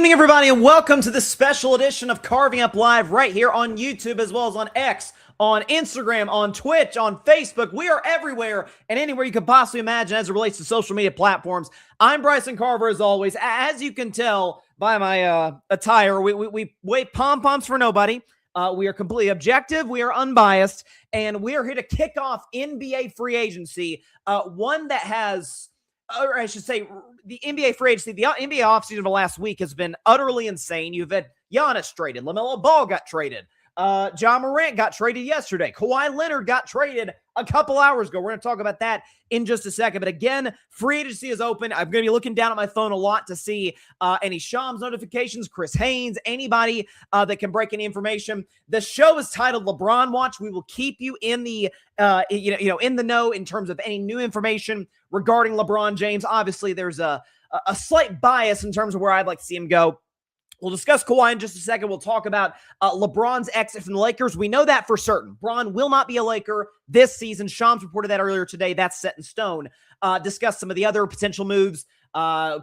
evening, everybody, and welcome to this special edition of Carving Up Live right here on YouTube, as well as on X, on Instagram, on Twitch, on Facebook. We are everywhere and anywhere you could possibly imagine as it relates to social media platforms. I'm Bryson Carver, as always. As you can tell by my attire, we wave pom-poms for nobody. We are completely objective. We are unbiased, and we are here to kick off NBA free agency, one that has... or I should say, the NBA free agency, the NBA offseason of the last week has been utterly insane. You've had Giannis traded, LaMelo Ball got traded, John Morant got traded yesterday, Kawhi Leonard got traded a couple hours ago. We're going to talk about that in just a second. But again, free agency is open. I'm going to be looking down at my phone a lot to see any Shams notifications, Chris Haynes, anybody that can break any information. The show is titled LeBron Watch. We will keep you in the in the know in terms of any new information regarding LeBron James. Obviously, there's a slight bias in terms of where I'd like to see him go. We'll discuss Kawhi in just a second. We'll talk about LeBron's exit from the Lakers. We know that for certain. Bron will not be a Laker this season. Shams reported that earlier today. That's set in stone. Discuss some of the other potential moves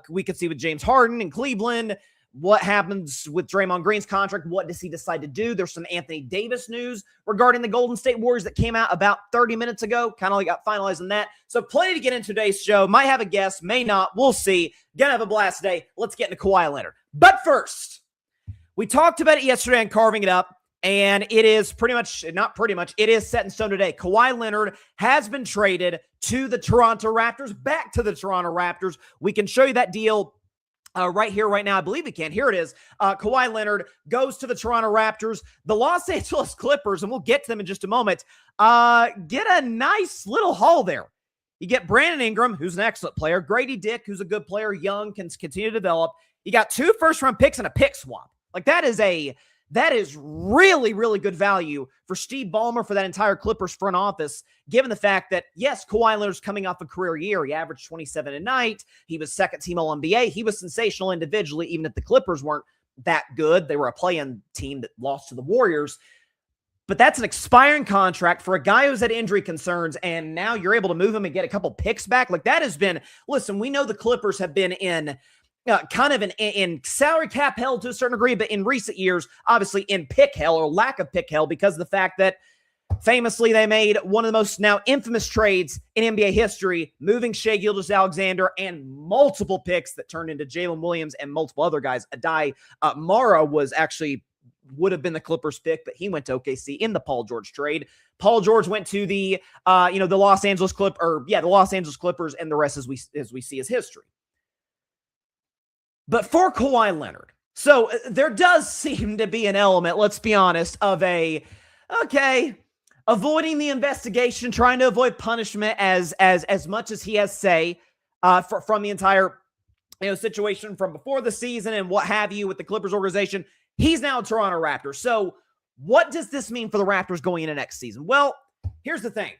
we could see with James Harden in Cleveland. What happens with Draymond Green's contract? What does he decide to do? There's some Anthony Davis news regarding the Golden State Warriors that came out about 30 minutes ago. Kind of got finalized on that. So plenty to get into today's show. Might have a guest, may not. We'll see. Gonna have a blast today. Let's get into Kawhi Leonard. But first, we talked about it yesterday on Carving It Up, and it is it is set in stone today. Kawhi Leonard has been traded to the Toronto Raptors, back to the Toronto Raptors. We can show you that deal right here, right now. I believe we can. Here it is. Kawhi Leonard goes to the Toronto Raptors. The Los Angeles Clippers, and we'll get to them in just a moment, get a nice little haul there. You get Brandon Ingram, who's an excellent player, Grady Dick, who's a good player, young, can continue to develop. You got 2 first-round picks and a pick swap. Like, that is really, really good value for Steve Ballmer, for that entire Clippers front office, given the fact that, yes, Kawhi Leonard's coming off a career year. He averaged 27 a night. He was second-team All-NBA. He was sensational individually, even if the Clippers weren't that good. They were a play-in team that lost to the Warriors. But that's an expiring contract for a guy who's had injury concerns, and now you're able to move him and get a couple picks back. Like, that has been, listen, we know the Clippers have been in kind of in salary cap hell to a certain degree, but in recent years, obviously in pick hell or lack of pick hell, because of the fact that famously they made one of the most now infamous trades in NBA history, moving Shai Gilgeous-Alexander and multiple picks that turned into Jalen Williams and multiple other guys. Adai Mara would have been the Clippers pick, but he went to OKC in the Paul George trade. Paul George went to the Los Angeles Clippers, and the rest, as we see, is history. But for Kawhi Leonard, so there does seem to be an element, let's be honest, of avoiding the investigation, trying to avoid punishment as much as he has say from the entire situation from before the season and what have you with the Clippers organization. He's now a Toronto Raptor. So what does this mean for the Raptors going into next season? Well, here's the thing.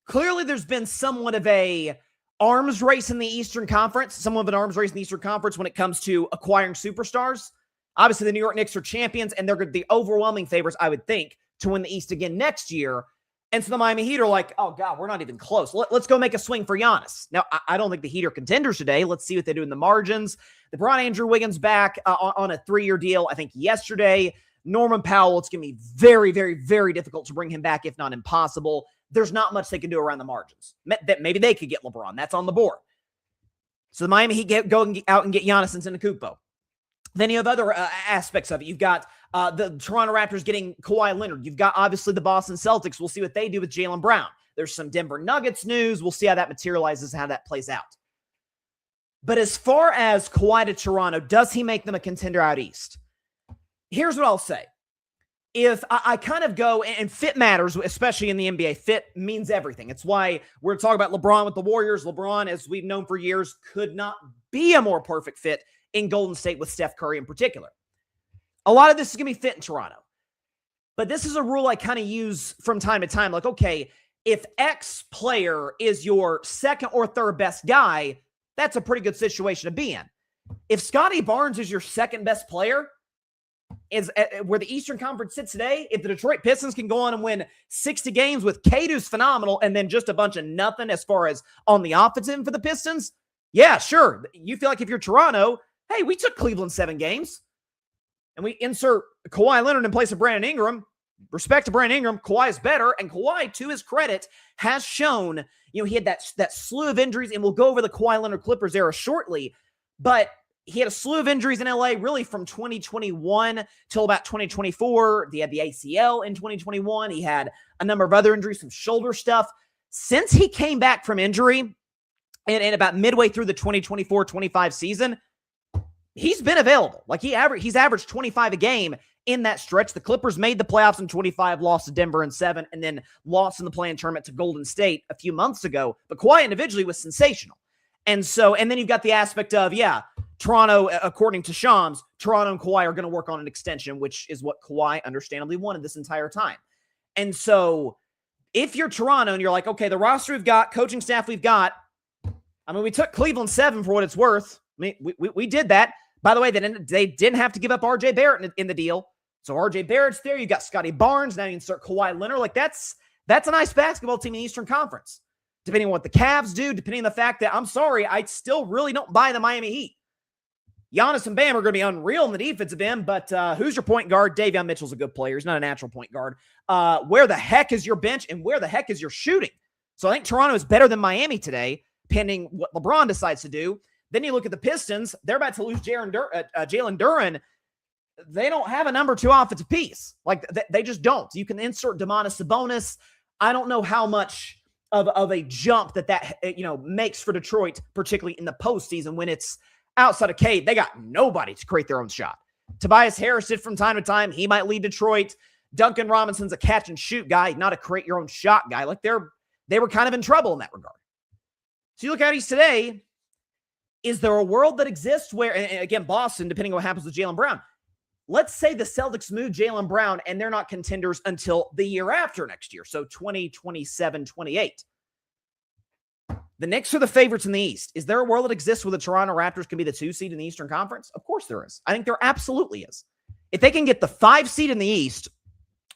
Clearly, there's been somewhat of a arms race in the Eastern Conference, when it comes to acquiring superstars. Obviously, the New York Knicks are champions, and they're the overwhelming favorites, I would think, to win the East again next year. And so the Miami Heat are like, oh, God, we're not even close. Let's go make a swing for Giannis. Now, I don't think the Heat are contenders today. Let's see what they do in the margins. They brought Andrew Wiggins back on a 3-year deal, I think, yesterday. Norman Powell, it's going to be very, very, very difficult to bring him back, if not impossible. There's not much they can do around the margins. That maybe they could get LeBron. That's on the board. So the Miami Heat go out and get Giannis Antetokounmpo. Then you have other aspects of it. You've got the Toronto Raptors getting Kawhi Leonard. You've got, obviously, the Boston Celtics. We'll see what they do with Jaylen Brown. There's some Denver Nuggets news. We'll see how that materializes and how that plays out. But as far as Kawhi to Toronto, does he make them a contender out east? Here's what I'll say. If I kind of go, and fit matters, especially in the NBA, fit means everything. It's why we're talking about LeBron with the Warriors. LeBron, as we've known for years, could not be a more perfect fit in Golden State with Steph Curry in particular. A lot of this is going to be fit in Toronto. But this is a rule I kind of use from time to time. Like, okay, if X player is your second or third best guy, that's a pretty good situation to be in. If Scotty Barnes is your second best player, is where the Eastern Conference sits today, if the Detroit Pistons can go on and win 60 games with Cade, who's phenomenal, and then just a bunch of nothing as far as on the offensive for the Pistons, yeah, sure. You feel like if you're Toronto, Hey, we took Cleveland 7 games, and we insert Kawhi Leonard in place of Brandon Ingram. Respect to Brandon Ingram, Kawhi is better, and Kawhi, to his credit, has shown, he had that slew of injuries, and we'll go over the Kawhi Leonard Clippers era shortly, but he had a slew of injuries in LA really from 2021 till about 2024. He had the ACL in 2021. He had a number of other injuries, some shoulder stuff. Since he came back from injury and about midway through the 2024-25 season, he's been available. Like he's averaged 25 a game in that stretch. The Clippers made the playoffs in 25, lost to Denver in 7, and then lost in the play-in tournament to Golden State a few months ago. But Kawhi individually was sensational. And then you've got the aspect of, Toronto, according to Shams, Toronto and Kawhi are going to work on an extension, which is what Kawhi understandably wanted this entire time. And so if you're Toronto and you're like, okay, the roster we've got, coaching staff we've got, we took Cleveland 7 for what it's worth. We did that. By the way, they didn't have to give up R.J. Barrett in the deal. So R.J. Barrett's there. You got Scotty Barnes. Now you insert Kawhi Leonard. Like that's a nice basketball team in the Eastern Conference. Depending on what the Cavs do, depending on the fact that, I'm sorry, I still really don't buy the Miami Heat. Giannis and Bam are going to be unreal in the defensive end, but who's your point guard? Davion Mitchell's a good player. He's not a natural point guard. Where the heck is your bench, and where the heck is your shooting? So I think Toronto is better than Miami today, pending what LeBron decides to do. Then you look at the Pistons. They're about to lose Jalen Duren. They don't have a number 2 offensive piece. Like, they just don't. You can insert Domantas Sabonis. I don't know how much of a jump that makes for Detroit, particularly in the postseason when it's outside of Cade. They got nobody to create their own shot. Tobias Harris did from time to time. He might lead Detroit. Duncan Robinson's a catch and shoot guy, not a create your own shot guy. Like they were kind of in trouble in that regard. So you look at East today. Is there a world that exists where, and again, Boston, depending on what happens with Jaylen Brown, let's say the Celtics move Jaylen Brown and they're not contenders until the year after next year, so 2027-28. The Knicks are the favorites in the East. Is there a world that exists where the Toronto Raptors can be the 2 seed in the Eastern Conference? Of course there is. I think there absolutely is. If they can get the 5 seed in the East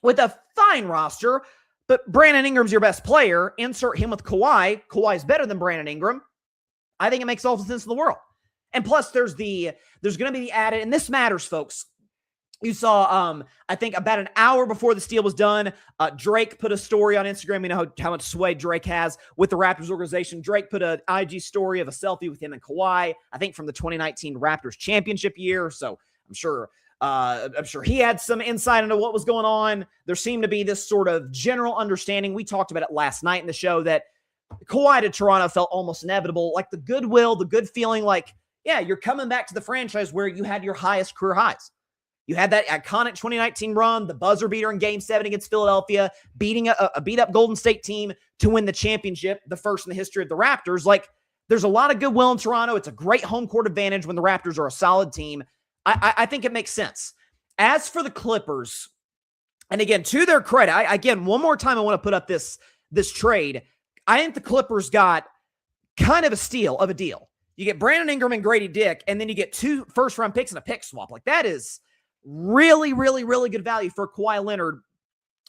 with a fine roster, but Brandon Ingram's your best player, insert him with Kawhi. Kawhi's better than Brandon Ingram. I think it makes all the sense in the world. And plus there's going to be the added, and this matters, folks. You saw, I think about an hour before this deal was done, Drake put a story on Instagram. You know how much sway Drake has with the Raptors organization. Drake put an IG story of a selfie with him and Kawhi, I think from the 2019 Raptors championship year. So I'm sure he had some insight into what was going on. There seemed to be this sort of general understanding. We talked about it last night in the show that Kawhi to Toronto felt almost inevitable. Like the goodwill, the good feeling, like, yeah, you're coming back to the franchise where you had your highest career highs. You had that iconic 2019 run, the buzzer beater in Game 7 against Philadelphia, beating a beat-up Golden State team to win the championship, the first in the history of the Raptors. Like, there's a lot of goodwill in Toronto. It's a great home court advantage when the Raptors are a solid team. I think it makes sense. As for the Clippers, and again, to their credit, one more time I want to put up this trade. I think the Clippers got kind of a steal of a deal. You get Brandon Ingram and Grady Dick, and then you get 2 first-round picks and a pick swap. Like, that is really, really, really good value for Kawhi Leonard,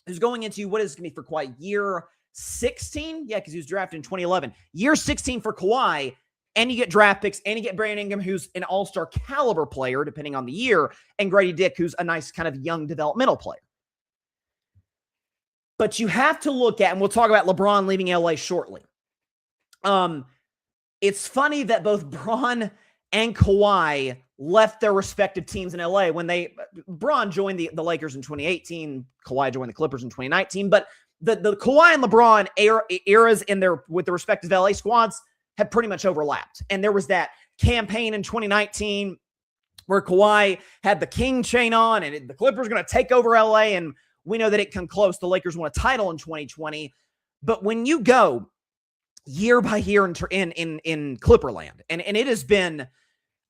who's going into, what is it going to be for Kawhi? Year 16? Yeah, because he was drafted in 2011. Year 16 for Kawhi, and you get draft picks, and you get Brandon Ingram, who's an all-star caliber player, depending on the year, and Grady Dick, who's a nice kind of young developmental player. But you have to look at, and we'll talk about LeBron leaving LA shortly. It's funny that both Bron and Kawhi left their respective teams in LA when Bron joined the Lakers in 2018, Kawhi joined the Clippers in 2019, but the Kawhi and LeBron eras with the respective LA squads have pretty much overlapped. And there was that campaign in 2019 where Kawhi had the king chain on and the Clippers were going to take over LA, and we know that it come close. The Lakers won a title in 2020. But when you go year by year in Clipperland, and it has been,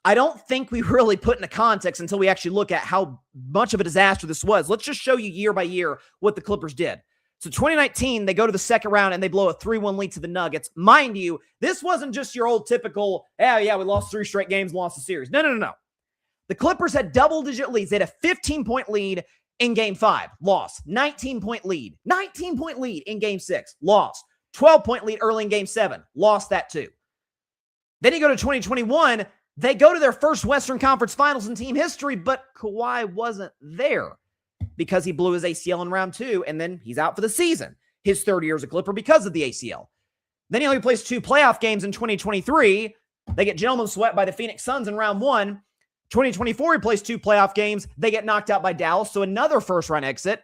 I don't think we really put into context until we actually look at how much of a disaster this was. Let's just show you year by year what the Clippers did. So 2019, they go to the second round and they blow a 3-1 lead to the Nuggets. Mind you, this wasn't just your old typical, we lost 3 straight games and lost the series. No. The Clippers had double-digit leads. They had a 15-point lead in Game 5, lost. 19-point lead. 19-point lead in Game 6, lost. 12-point lead early in Game 7, lost that too. Then you go to 2021, They go to their first Western Conference Finals in team history, but Kawhi wasn't there because he blew his ACL in round 2, and then he's out for the season. His third year as a Clipper because of the ACL. Then he only plays 2 playoff games in 2023. They get gentlemen swept by the Phoenix Suns in round 1. 2024, he plays 2 playoff games. They get knocked out by Dallas, so another first-round exit.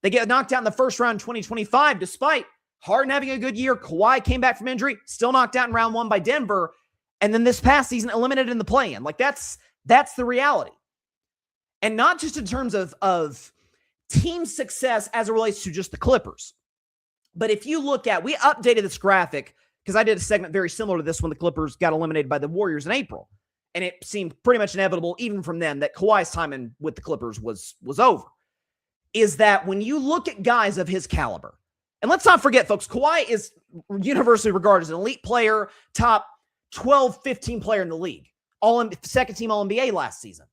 They get knocked out in the first round in 2025, despite Harden having a good year. Kawhi came back from injury, still knocked out in round 1 by Denver. And then this past season, eliminated in the play-in. Like, that's the reality. And not just in terms of team success as it relates to just the Clippers. But if you look at, we updated this graphic because I did a segment very similar to this when the Clippers got eliminated by the Warriors in April. And it seemed pretty much inevitable, even from them, that Kawhi's time with the Clippers was over. Is that when you look at guys of his caliber, and let's not forget, folks, Kawhi is universally regarded as an elite player, top 12, 15 player in the league, second team All-NBA last season.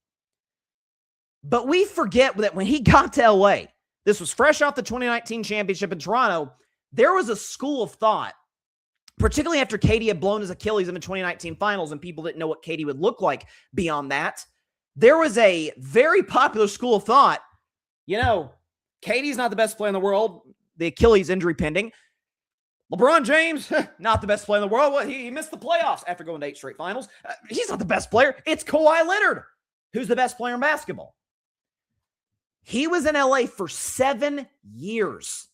But we forget that when he got to LA, this was fresh off the 2019 championship in Toronto, there was a school of thought, particularly after KD had blown his Achilles in the 2019 finals and people didn't know what KD would look like beyond that. There was a very popular school of thought, KD's not the best player in the world, the Achilles injury pending. LeBron James, not the best player in the world. He missed the playoffs after going to 8 straight finals. He's not the best player. It's Kawhi Leonard, who's the best player in basketball. He was in LA for 7 years.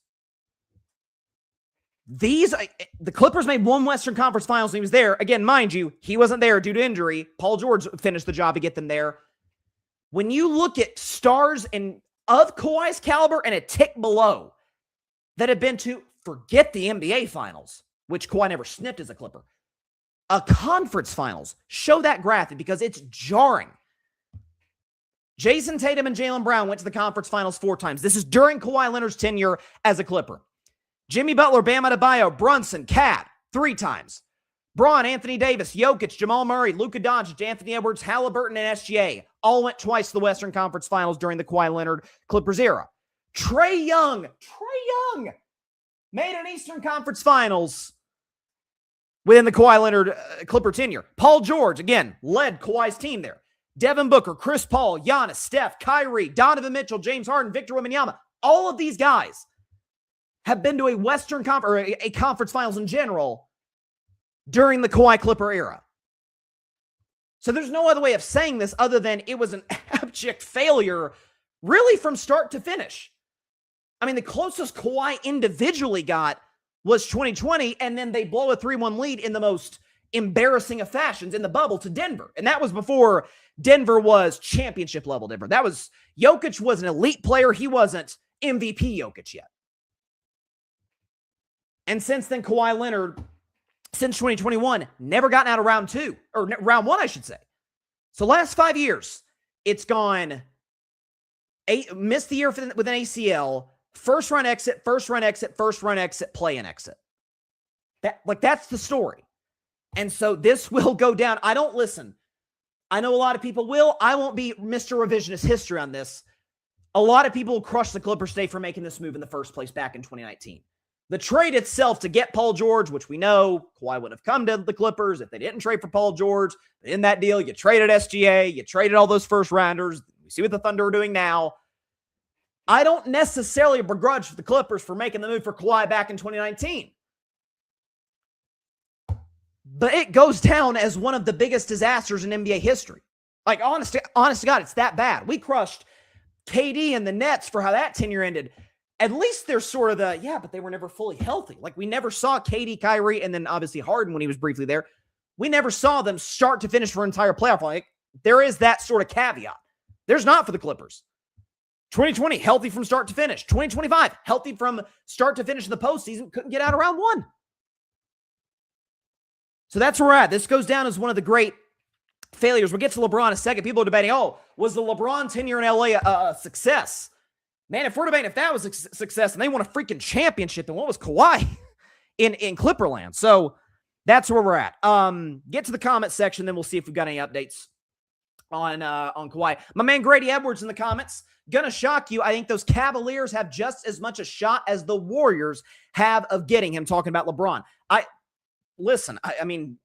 The Clippers made 1 Western Conference Finals and he was there. Again, mind you, he wasn't there due to injury. Paul George finished the job to get them there. When you look at stars of Kawhi's caliber and a tick below that have been to, forget the NBA Finals, which Kawhi never sniffed as a Clipper, a conference finals, show that graphic because it's jarring. Jason Tatum and Jaylen Brown went to the conference finals 4 times. This is during Kawhi Leonard's tenure as a Clipper. Jimmy Butler, Bam Adebayo, Brunson, Cat, 3 times. Bron, Anthony Davis, Jokic, Jamal Murray, Luka Doncic, Anthony Edwards, Halliburton, and SGA all went twice to the Western Conference Finals during the Kawhi Leonard Clippers era. Trae Young made an Eastern Conference Finals within the Kawhi Leonard Clipper tenure. Paul George, again, led Kawhi's team there. Devin Booker, Chris Paul, Giannis, Steph, Kyrie, Donovan Mitchell, James Harden, Victor Wembanyama, all of these guys have been to a Western Conference, or a conference finals in general, during the Kawhi Clipper era. So there's no other way of saying this other than it was an abject failure, really from start to finish. I mean, the closest Kawhi individually got was 2020, and then they blow a 3-1 lead in the most embarrassing of fashions in the bubble to Denver. And that was before Denver was championship level Denver. Jokic was an elite player. He wasn't MVP Jokic yet. And since then, Kawhi Leonard, since 2021, never gotten out of round 2, or round 1, I should say. So last 5 years, it's gone, missed the year with an ACL, first run exit, play-in exit. That's the story. And so this will go down. I know a lot of people will. I won't be Mr. Revisionist history on this. A lot of people will crush the Clippers today for making this move in the first place back in 2019. The trade itself to get Paul George, which we know Kawhi wouldn't have come to the Clippers if they didn't trade for Paul George. But in that deal, you traded SGA, you traded all those first rounders. We see what the Thunder are doing now. I don't necessarily begrudge the Clippers for making the move for Kawhi back in 2019. But it goes down as one of the biggest disasters in NBA history. Like, honest to God, it's that bad. We crushed KD and the Nets for how that tenure ended. At least they're sort of but they were never fully healthy. Like, we never saw KD, Kyrie, and then obviously Harden when he was briefly there. We never saw them start to finish for an entire playoff. Like, there is that sort of caveat. There's not for the Clippers. 2020, healthy from start to finish. 2025, healthy from start to finish in the postseason. Couldn't get out of round 1. So that's where we're at. This goes down as one of the great failures. We'll get to LeBron in a second. People are debating, was the LeBron tenure in LA a success? Man, if we're debating if that was a success and they won a freaking championship, then what was Kawhi in Clipperland? So that's where we're at. Get to the comment section, then we'll see if we've got any updates on Kawhi. My man Grady Edwards in the comments. Gonna shock you. I think those Cavaliers have just as much a shot as the Warriors have of getting him, talking about LeBron. Listen, I mean,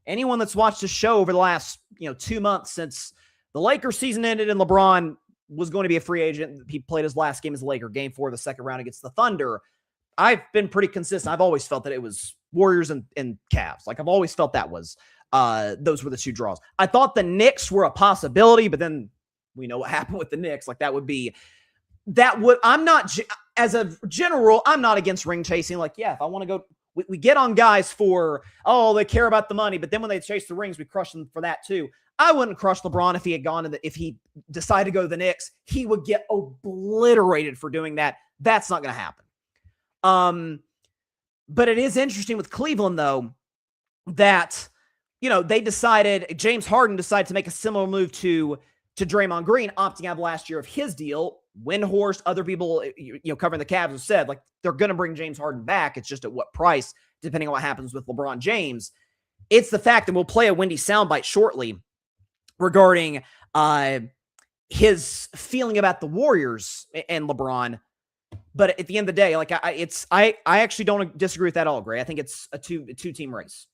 anyone that's watched the show over the last, 2 months since the Lakers season ended and LeBron was going to be a free agent. He played his last game as a Laker, game 4 of the second round against the Thunder. I've been pretty consistent. I've always felt that it was Warriors and Cavs. Like, I've always felt that was those were the 2 draws. I thought the Knicks were a possibility, but then we know what happened with the Knicks. Like, I'm not, as a general rule, I'm not against ring chasing. Like, yeah, if I want to go, we get on guys for, they care about the money, but then when they chase the rings, we crush them for that too. I wouldn't crush LeBron if he had gone if he decided to go to the Knicks. He would get obliterated for doing that. That's not going to happen. But it is interesting with Cleveland, though, that, James Harden decided to make a similar move to Draymond Green, opting out of last year of his deal. Windhorst, other people, covering the Cavs have said, like, they're going to bring James Harden back. It's just at what price, depending on what happens with LeBron James. It's the fact that we'll play a Wendy soundbite shortly regarding his feeling about the Warriors and LeBron. But at the end of the day, like, I actually don't disagree with that at all, Gray. I think it's a two-team race.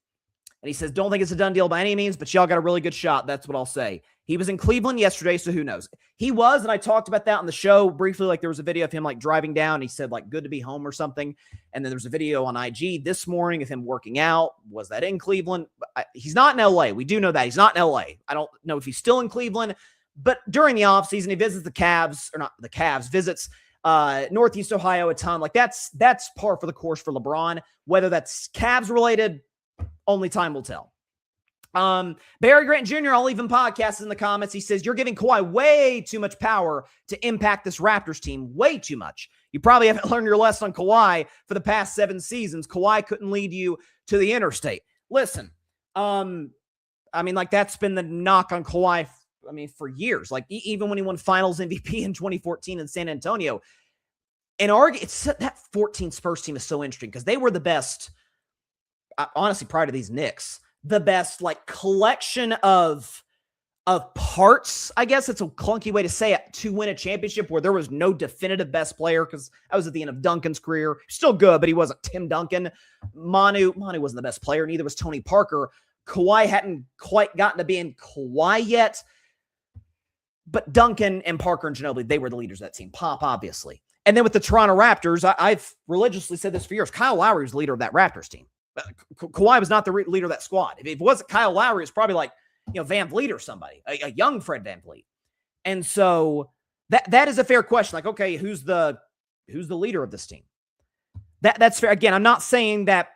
And he says, don't think it's a done deal by any means, but y'all got a really good shot. That's what I'll say. He was in Cleveland yesterday, so who knows? He was, and I talked about that on the show briefly. Like, there was a video of him, like, driving down. He said, like, good to be home or something. And then there was a video on IG this morning of him working out. Was that in Cleveland? He's not in LA. We do know that. He's not in LA. I don't know if he's still in Cleveland. But during the offseason, he visits the Cavs, or not the Cavs, visits Northeast Ohio a ton. Like, that's par for the course for LeBron. Whether that's Cavs related, only time will tell. Barry Grant Jr., I'll leave him podcasts in the comments. He says, you're giving Kawhi way too much power to impact this Raptors team. Way too much. You probably haven't learned your lesson on Kawhi for the past 7 seasons. Kawhi couldn't lead you to the interstate. Listen, that's been the knock on Kawhi, for years. Like, even when he won finals MVP in 2014 in San Antonio. And that 14 Spurs team is so interesting because they were the best, honestly, prior to these Knicks, the best, like, collection of parts, I guess it's a clunky way to say it, to win a championship where there was no definitive best player, because I was at the end of Duncan's career. Still good, but he wasn't Tim Duncan. Manu wasn't the best player, neither was Tony Parker. Kawhi hadn't quite gotten to being Kawhi yet, but Duncan and Parker and Ginobili, they were the leaders of that team. Pop, obviously. And then with the Toronto Raptors, I've religiously said this for years, Kyle Lowry was the leader of that Raptors team. Kawhi was not the leader of that squad. If it wasn't Kyle Lowry, it's probably like, Van Vliet or somebody, a young Fred Van Vliet. And so that is a fair question. Like, okay, who's the leader of this team? That's fair. Again, I'm not saying that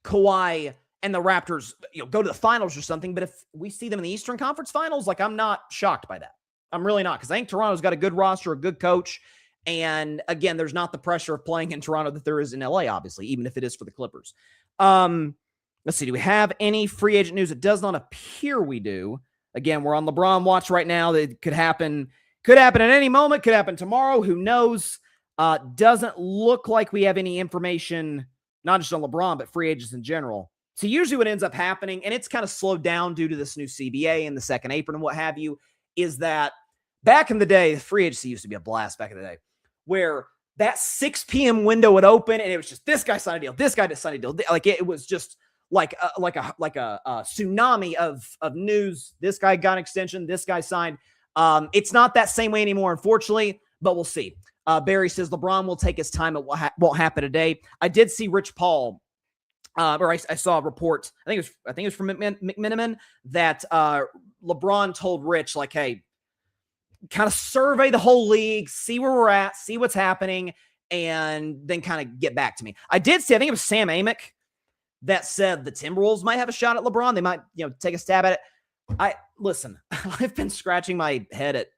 Kawhi and the Raptors, go to the finals or something, but if we see them in the Eastern Conference Finals, like, I'm not shocked by that. I'm really not, because I think Toronto's got a good roster, a good coach. And again, there's not the pressure of playing in Toronto that there is in LA, obviously, even if it is for the Clippers. Let's see. Do we have any free agent news? It does not appear we do. Again, we're on LeBron watch right now. That could happen at any moment. Could happen tomorrow. Who knows? Doesn't look like we have any information, not just on LeBron, but free agents in general. So usually what ends up happening, and it's kind of slowed down due to this new CBA and the second apron and what have you, is that back in the day, the free agency used to be a blast back in the day, where that 6 p.m. window would open and it was just this guy signed a deal, this guy signed a deal. Like, it was just like a tsunami of news. This guy got an extension. This guy signed. It's not that same way anymore, unfortunately, but we'll see. Barry says LeBron will take his time. It won't happen today. I did see Rich Paul, or I saw a report. I think it was from McMenamin that LeBron told Rich, like, hey, kind of survey the whole league, see where we're at, see what's happening, and then kind of get back to me. I did see, I think it was Sam Amick that said the Timberwolves might have a shot at LeBron. They might, take a stab at it. Listen, I've been scratching my head at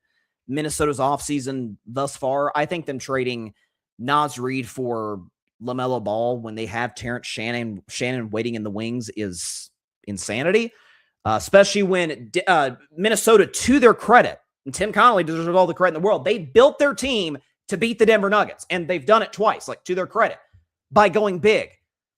Minnesota's offseason thus far. I think them trading Naz Reid for LaMelo Ball when they have Terrence Shannon waiting in the wings is insanity, especially when Minnesota, to their credit, and Tim Connolly deserves all the credit in the world, they built their team to beat the Denver Nuggets, and they've done it twice, like, to their credit, by going big.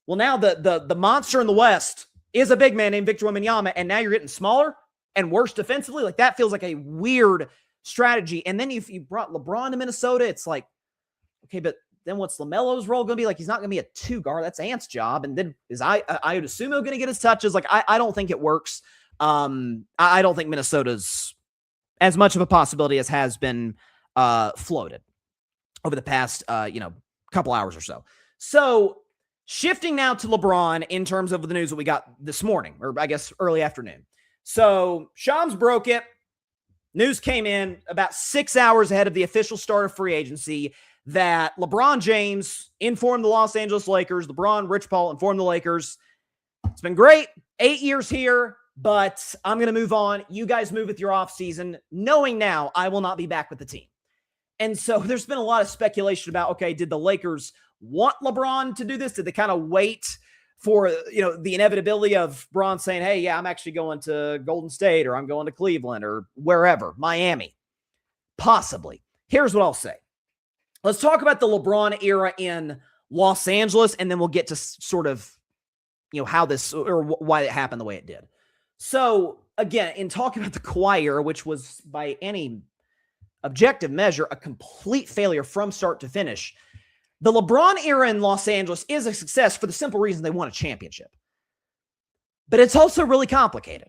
Well, now the monster in the West is a big man named Victor Wembanyama, and now you're getting smaller and worse defensively. Like, that feels like a weird strategy. And then if you brought LeBron to Minnesota, it's like, okay, but then what's LaMelo's role going to be? Like, he's not going to be a 2 guard. That's Ant's job. And then is Ayo Dosunmu going to get his touches? Like, I don't think it works. I don't think Minnesota's as much of a possibility as has been floated over the past, couple hours or so. So shifting now to LeBron in terms of the news that we got this morning, or I guess early afternoon. So Shams broke it. News came in about 6 hours ahead of the official start of free agency that LeBron James informed the Los Angeles Lakers. LeBron, Rich Paul informed the Lakers. It's been great. 8 years here, but I'm going to move on. You guys move with your offseason, knowing now I will not be back with the team. And so there's been a lot of speculation about, okay, did the Lakers want LeBron to do this? Did they kind of wait for, the inevitability of Bron saying, hey, yeah, I'm actually going to Golden State, or I'm going to Cleveland, or wherever, Miami? Possibly. Here's what I'll say. Let's talk about the LeBron era in Los Angeles, and then we'll get to sort of, how this, or why it happened the way it did. So, again, in talking about the Kawhi era, which was by any objective measure a complete failure from start to finish, the LeBron era in Los Angeles is a success for the simple reason they won a championship. But it's also really complicated,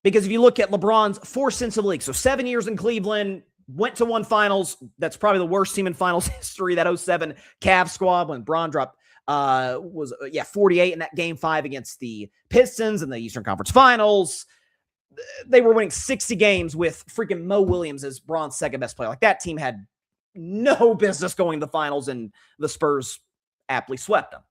because if you look at LeBron's 4 stints in the league, so 7 years in Cleveland, went to 1 finals. That's probably the worst team in finals history, that 07 Cavs squad when Bron dropped 48 in that game 5 against the Pistons in the Eastern Conference Finals. They were winning 60 games with freaking Mo Williams as Bron's second best player. Like, that team had no business going to the finals, and the Spurs aptly swept them.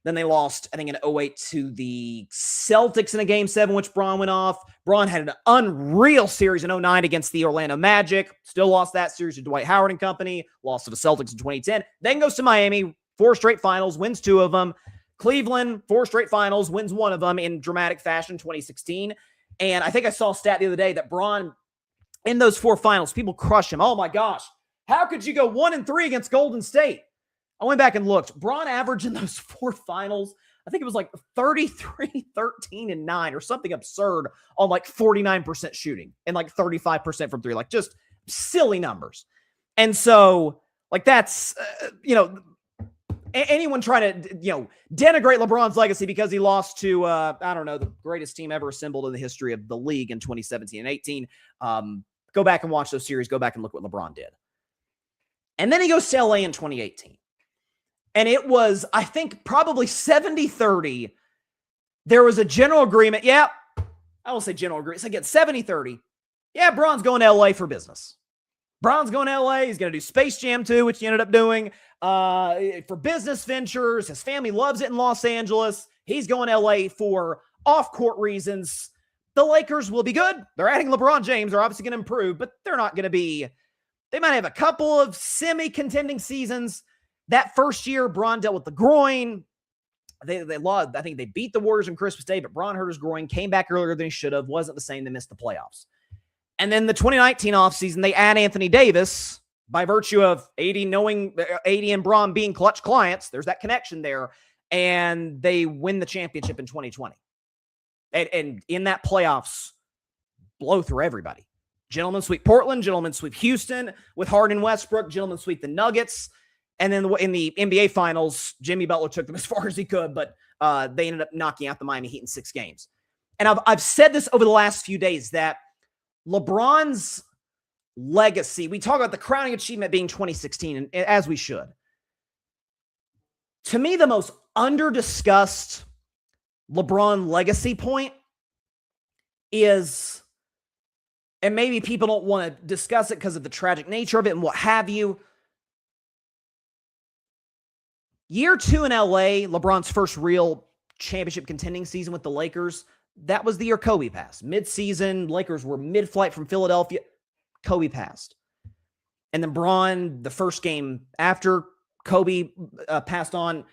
Then they lost, I think, in 08 to the Celtics in a game 7, which Bron went off. Bron had an unreal series in 09 against the Orlando Magic. Still lost that series to Dwight Howard and company. Lost to the Celtics in 2010. Then goes to Miami, 4 straight finals, wins 2 of them. Cleveland, 4 straight finals, wins 1 of them in dramatic fashion, 2016. And I think I saw a stat the other day that Bron, in those 4 finals, people crushed him. Oh my gosh. How could you go 1-3 against Golden State? I went back and looked. Bron averaged in those 4 finals, I think it was like 33, 13, and 9 or something absurd on like 49% shooting and like 35% from 3. Like, just silly numbers. And so, like, that's, anyone trying to, denigrate LeBron's legacy because he lost to, the greatest team ever assembled in the history of the league in 2017 and 18. Go back and watch those series. Go back and look what LeBron did. And then he goes to LA in 2018. And it was, I think, probably 70-30. There was a general agreement. Yeah, I won't say general agreement. It's again 70-30. Yeah, Bron's going to LA for business. Bron's going to LA. He's going to do Space Jam 2, which he ended up doing for business ventures. His family loves it in Los Angeles. He's going to LA for off-court reasons. The Lakers will be good. They're adding LeBron James. They're obviously going to improve, but they're not going to be. They might have a couple of semi-contending seasons. That first year, Bron dealt with the groin. They lost. I think they beat the Warriors on Christmas Day, but Bron hurt his groin, came back earlier than he should have, wasn't the same. They missed the playoffs. And then the 2019 offseason, they add Anthony Davis by virtue of AD and Bron being clutch clients. There's that connection there. And they win the championship in 2020. And in that playoffs, blow through everybody. Gentlemen sweep Portland, gentlemen sweep Houston with Harden and Westbrook, gentlemen sweep the Nuggets. And then in the NBA Finals, Jimmy Butler took them as far as he could, but they ended up knocking out the Miami Heat in 6 games. And I've said this over the last few days that LeBron's legacy, we talk about the crowning achievement being 2016, and as we should. To me, the most under-discussed LeBron legacy point is, and maybe people don't want to discuss it because of the tragic nature of it and what have you, Year 2 in LA, LeBron's first real championship contending season with the Lakers, that was the year Kobe passed. Mid-season, Lakers were mid-flight from Philadelphia. Kobe passed. And then Bron, the first game after Kobe passed on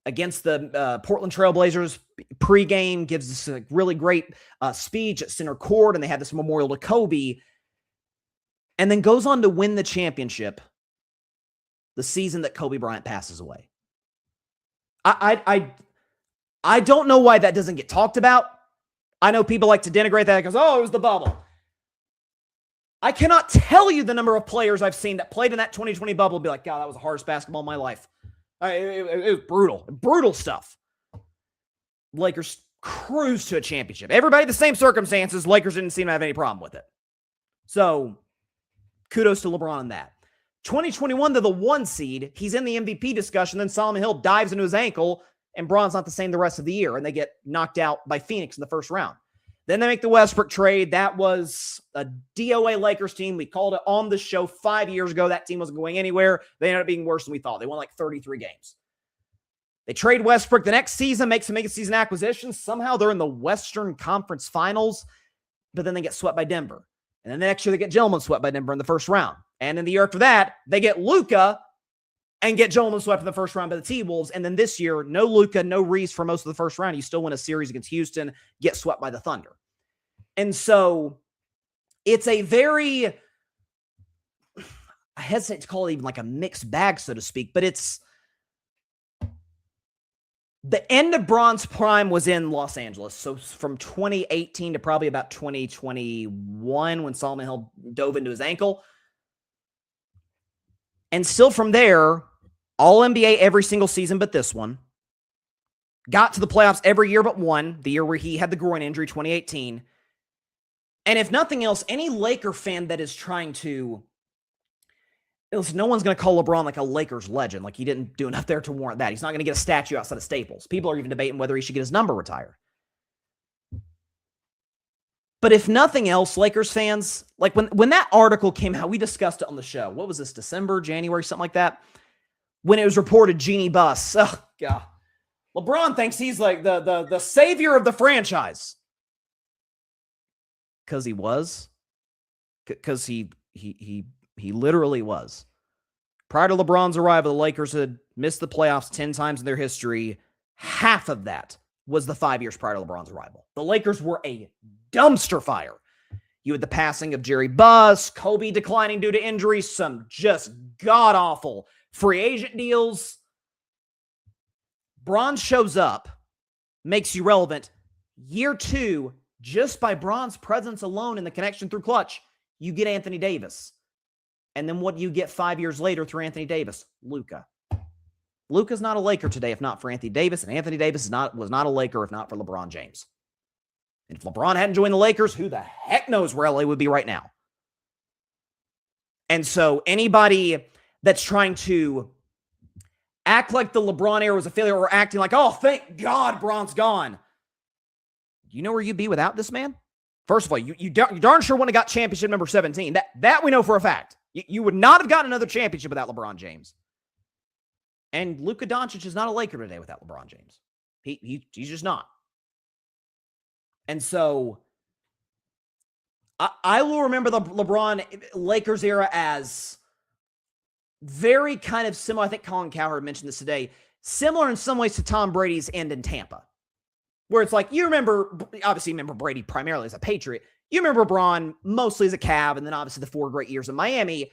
against the Portland Trailblazers, pregame gives us a really great speech at center court, and they had this memorial to Kobe, and then goes on to win the championship the season that Kobe Bryant passes away. I don't know why that doesn't get talked about. I know people like to denigrate that because, it was the bubble. I cannot tell you the number of players I've seen that played in that 2020 bubble and be like, God, that was the hardest basketball of my life. It was brutal. Brutal stuff. Lakers cruise to a championship. Everybody the same circumstances. Lakers didn't seem to have any problem with it. So kudos to LeBron on that. 2021, they're the 1 seed. He's in the MVP discussion. Then Solomon Hill dives into his ankle, and Bron's not the same the rest of the year, and they get knocked out by Phoenix in the first round. Then they make the Westbrook trade. That was a DOA Lakers team. We called it on the show 5 years ago. That team wasn't going anywhere. They ended up being worse than we thought. They won like 33 games. They trade Westbrook the next season, make some mid-season acquisitions. Somehow they're in the Western Conference Finals, but then they get swept by Denver. And then the next year they get gentlemen swept by Denver in the first round. And then the year after that, they get Luka and get gentlemen swept in the first round by the T-Wolves. And then this year, no Luka, no Reese for most of the first round. You still win a series against Houston, get swept by the Thunder. And so it's a very, I hesitate to call it even like a mixed bag, so to speak, but it's, the end of Bron's prime was in Los Angeles. So from 2018 to probably about 2021 when Solomon Hill dove into his ankle. And still from there, all NBA every single season but this one. Got to the playoffs every year but one, the year where he had the groin injury, 2018. And if nothing else, any Laker fan that is trying to, listen, no one's going to call LeBron like a Lakers legend. Like he didn't do enough there to warrant that. He's not going to get a statue outside of Staples. People are even debating whether he should get his number retired. But if nothing else, Lakers fans, like when that article came out, we discussed it on the show. What was this, December, January, something like that? When it was reported Genie Bus. Oh, God. LeBron thinks he's like the savior of the franchise. Because he was. Because he literally was. Prior to LeBron's arrival, the Lakers had missed the playoffs 10 times in their history. Half of that was the 5 years prior to LeBron's arrival. The Lakers were a dumpster fire. You had the passing of Jerry Buss, Kobe declining due to injuries, some just god-awful free agent deals. Bron shows up, makes you relevant. Year 2, just by Bron's presence alone and the connection through clutch, you get Anthony Davis. And then what do you get 5 years later through Anthony Davis? Luka. Luka's not a Laker today if not for Anthony Davis, and Anthony Davis was not a Laker if not for LeBron James. And if LeBron hadn't joined the Lakers, who the heck knows where LA would be right now? And so anybody that's trying to act like the LeBron era was a failure or acting like, oh, thank God Bron's gone. Do you know where you'd be without this man? First of all, you darn sure wouldn't have got championship number 17. That we know for a fact. You would not have gotten another championship without LeBron James. And Luka Doncic is not a Laker today without LeBron James. He's just not. And so I will remember the LeBron Lakers era as very kind of similar. I think Colin Cowherd mentioned this today. Similar in some ways to Tom Brady's end in Tampa. Where it's like, obviously remember Brady primarily as a Patriot. You remember Bron mostly as a Cav, and then obviously the 4 great years in Miami.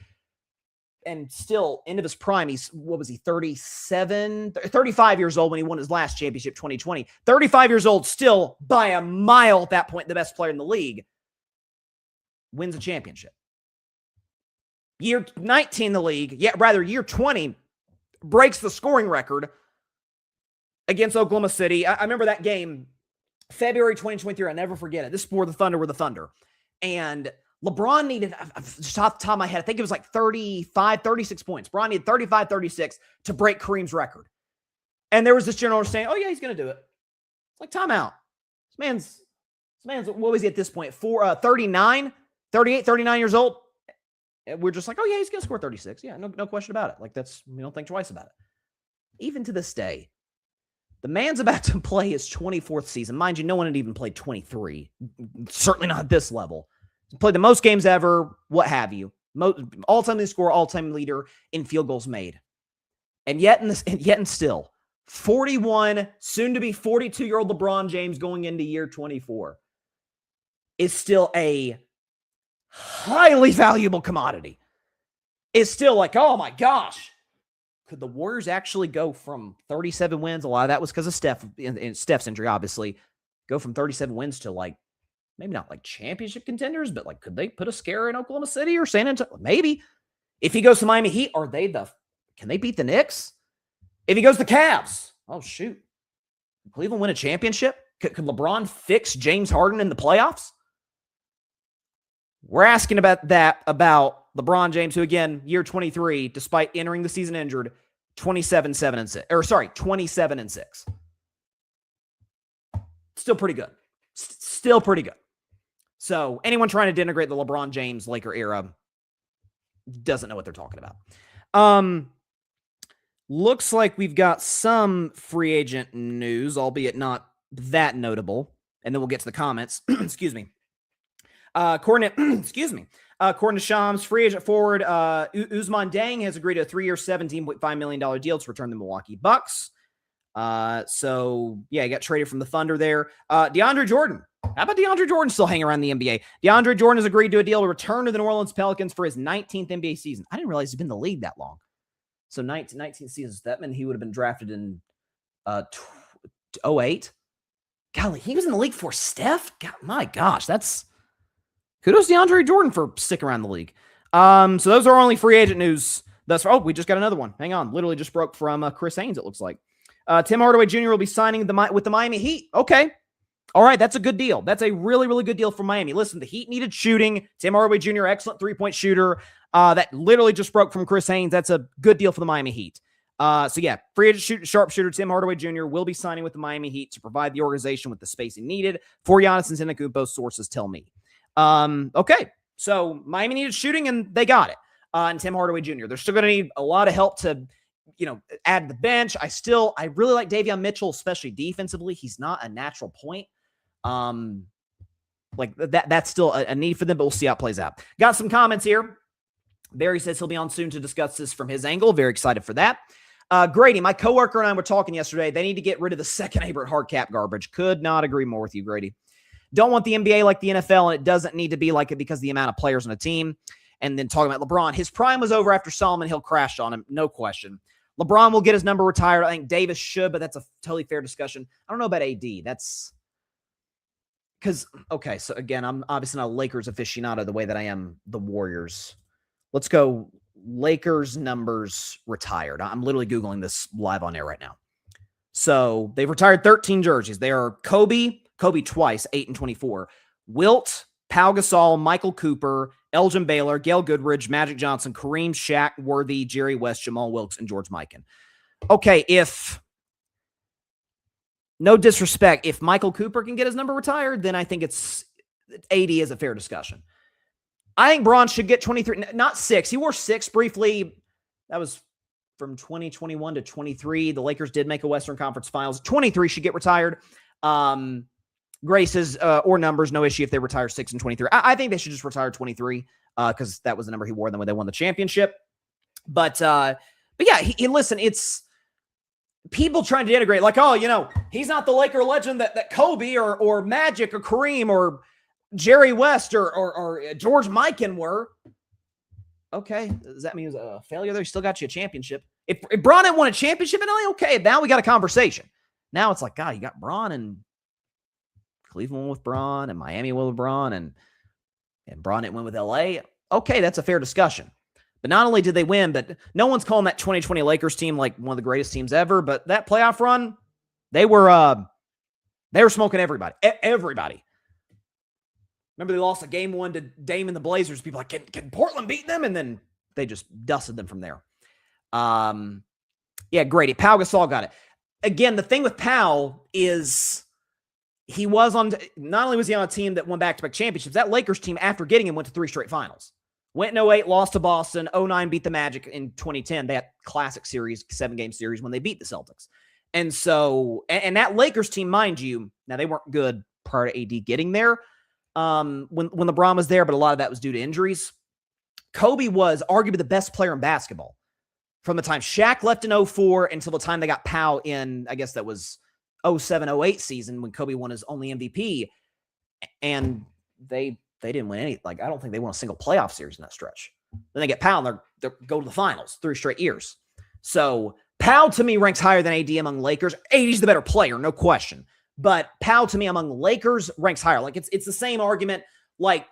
And still, end of his prime, he's, 35 years old when he won his last championship, 2020. 35 years old, still by a mile at that point, the best player in the league. Wins a championship. Year 19 in the league, year 20, breaks the scoring record against Oklahoma City. I remember that game, February 2023. I'll never forget it. This is where the Thunder were the Thunder. And LeBron needed, just off the top of my head, I think it was like 36 points. Bron needed 35, 36 to break Kareem's record. And there was this general saying, oh, yeah, he's going to do it. It's like, timeout. This man's, what was he at this point? 38, 39 years old. And we're just like, oh, yeah, he's going to score 36. Yeah, no question about it. Like, we don't think twice about it. Even to this day, the man's about to play his 24th season. Mind you, no one had even played 23. Certainly not at this level. Played the most games ever, what have you. All-time leading scorer, all-time leader in field goals made. And yet and still, 41, soon to be 42-year-old LeBron James going into year 24 is still a highly valuable commodity. It's still like, oh my gosh. Could the Warriors actually go from 37 wins? A lot of that was because of Steph and Steph's injury, obviously. Go from 37 wins to like, maybe not like championship contenders, but like, could they put a scare in Oklahoma City or San Antonio? Maybe. If he goes to Miami Heat, can they beat the Knicks? If he goes to Cavs, oh shoot. Cleveland win a championship? Could LeBron fix James Harden in the playoffs? We're asking about that about LeBron James, who again, year 23, despite entering the season injured, 27-6. Still pretty good. Still pretty good. So anyone trying to denigrate the LeBron James Laker era doesn't know what they're talking about. Looks like we've got some free agent news, albeit not that notable. And then we'll get to the comments. Excuse me. According to Shams, free agent forward Ousmane Deng has agreed to a 3-year, $17.5 million deal to return the Milwaukee Bucks. So yeah, he got traded from the Thunder there. DeAndre Jordan. How about DeAndre Jordan still hanging around the NBA? DeAndre Jordan has agreed to a deal to return to the New Orleans Pelicans for his 19th NBA season. I didn't realize he's been in the league that long. So 19 seasons. That meant he would have been drafted in 08. Golly, he was in the league for Steph? God, my gosh, that's kudos to DeAndre Jordan for sticking around the league. So those are our only free agent news thus far. Oh, we just got another one. Hang on. Literally just broke from Chris Haynes, it looks like. Tim Hardaway Jr. will be signing with the Miami Heat. Okay. All right, that's a good deal. That's a really, really good deal for Miami. Listen, the Heat needed shooting. Tim Hardaway Jr., excellent three-point shooter. That literally just broke from Chris Haynes. That's a good deal for the Miami Heat. So yeah, free agent sharpshooter Tim Hardaway Jr. will be signing with the Miami Heat to provide the organization with the spacing needed for Giannis Antetokounmpo, sources tell me. Okay, so Miami needed shooting, and they got it. And Tim Hardaway Jr. They're still going to need a lot of help to, add to the bench. I really like Davion Mitchell, especially defensively. He's not a natural point. That's still a need for them, but we'll see how it plays out. Got some comments here. Barry says he'll be on soon to discuss this from his angle. Very excited for that. Grady, my coworker and I were talking yesterday. They need to get rid of the second Averett hard cap garbage. Could not agree more with you, Grady. Don't want the NBA like the NFL, and it doesn't need to be like it because of the amount of players on a team. And then talking about LeBron, his prime was over after Solomon Hill crashed on him, no question. LeBron will get his number retired. I think Davis should, but that's a totally fair discussion. I don't know about AD. That's because, okay, so again, I'm obviously not a Lakers aficionado the way that I am the Warriors. Let's go Lakers numbers retired. I'm literally Googling this live on air right now. So they've retired 13 jerseys. They are Kobe twice, 8 and 24. Wilt, Pau Gasol, Michael Cooper, Elgin Baylor, Gail Goodridge, Magic Johnson, Kareem, Shaq, Worthy, Jerry West, Jamal Wilkes, and George Mikan. Okay, no disrespect, if Michael Cooper can get his number retired, then I think it's 80 is a fair discussion. I think Bron should get 23, not 6. He wore 6 briefly. That was from 2021 to 23. The Lakers did make a Western Conference Finals. 23 should get retired. Grace's or numbers, no issue if they retire 6 and 23. I think they should just retire 23 because that was the number he wore then when they won the championship. But yeah, listen, it's people trying to integrate like, oh, he's not the Laker legend that Kobe or Magic or Kareem or Jerry West or George Mikan were. Okay, does that mean he was a failure there? He still got you a championship. If Bron had won a championship in LA, okay, now we got a conversation. Now it's like, God, you got Bron and Cleveland won with Bron and Miami won with Bron and Bron didn't win with LA. Okay, that's a fair discussion. But not only did they win, but no one's calling that 2020 Lakers team like one of the greatest teams ever. But that playoff run, they were smoking everybody. Everybody. Remember, they lost a game 1 to Dame and the Blazers. People like, can Portland beat them? And then they just dusted them from there. Yeah, Grady. Pau Gasol got it. Again, the thing with Pau is he was on, not only was he on a team that won back-to-back championships, that Lakers team, after getting him, went to 3 straight finals. Went in 08, lost to Boston. 09 beat the Magic. In 2010, they had classic series, 7-game series when they beat the Celtics. And so, and that Lakers team, mind you, now they weren't good prior to AD getting there when LeBron was there, but a lot of that was due to injuries. Kobe was arguably the best player in basketball from the time Shaq left in 04 until the time they got Pau in, I guess that was 07, 08 season when Kobe won his only MVP. And they didn't win any, I don't think they won a single playoff series in that stretch. Then they get Pau and they go to the finals 3 straight years. So Pau to me ranks higher than AD among Lakers. AD's the better player, no question. But Pau to me among Lakers ranks higher. It's the same argument. Like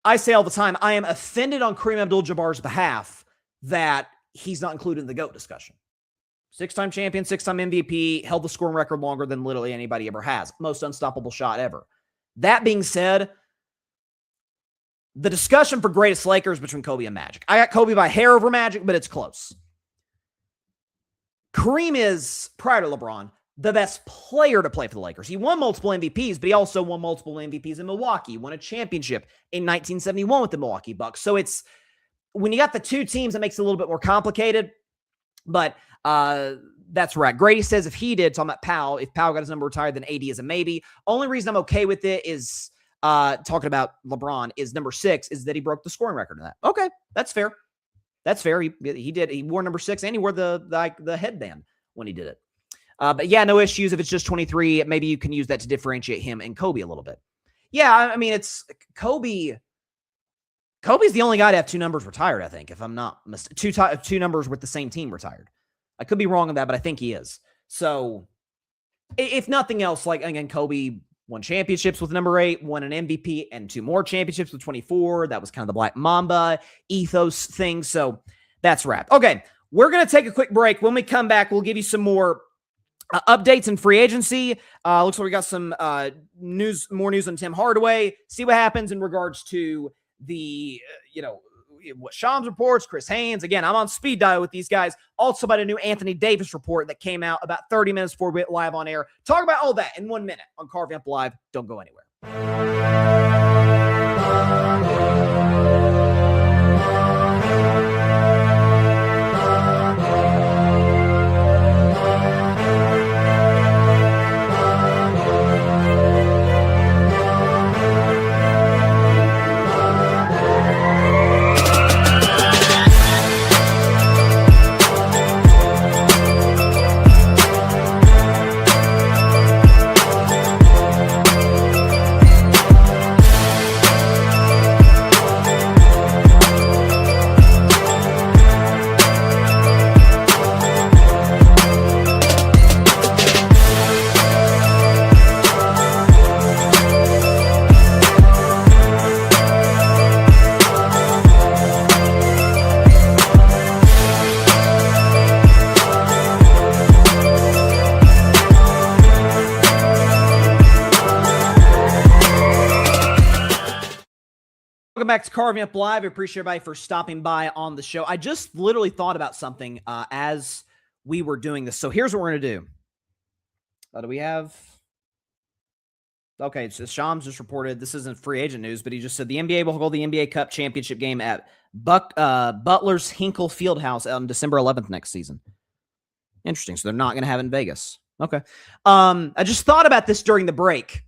I say all the time, I am offended on Kareem Abdul-Jabbar's behalf that he's not included in the GOAT discussion. Six-time champion, six-time MVP, held the scoring record longer than literally anybody ever has. Most unstoppable shot ever. That being said, the discussion for greatest Lakers between Kobe and Magic. I got Kobe by hair over Magic, but it's close. Kareem is, prior to LeBron, the best player to play for the Lakers. He won multiple MVPs, but he also won multiple MVPs in Milwaukee. He won a championship in 1971 with the Milwaukee Bucks. So it's, when you got the two teams, it makes it a little bit more complicated. But that's right. Grady says if he did, talking about Powell, if Powell got his number retired, then AD is a maybe. Only reason I'm okay with it is talking about LeBron is number 6 is that he broke the scoring record in that. Okay, that's fair. That's fair. He did. He wore number 6 and he wore the headband when he did it. But yeah, no issues. If it's just 23, maybe you can use that to differentiate him and Kobe a little bit. Yeah, I mean, it's Kobe. Kobe's the only guy to have 2 numbers retired, I think, if I'm not mistaken. Two numbers with the same team retired. I could be wrong on that, but I think he is. So, if nothing else, like, again, Kobe won championships with number 8, won an MVP, and 2 more championships with 24. That was kind of the Black Mamba ethos thing. So, that's wrapped. Okay, we're going to take a quick break. When we come back, we'll give you some more updates in free agency. Looks like we got some more news on Tim Hardaway. See what happens in regards to the, what Shams reports, Chris Haynes. Again, I'm on speed dial with these guys. Also about a new Anthony Davis report that came out about 30 minutes before we went live on air. Talk about all that in 1 minute on Carving Up Live. Don't go anywhere. Welcome back to Carving Up Live. I appreciate everybody for stopping by on the show. I just literally thought about something as we were doing this. So here's what we're going to do. Do we have... Okay, so Shams just reported, this isn't free agent news, but he just said the NBA will hold the NBA Cup championship game at Butler's Hinkle Fieldhouse on December 11th next season. Interesting. So they're not going to have it in Vegas. Okay. I just thought about this during the break,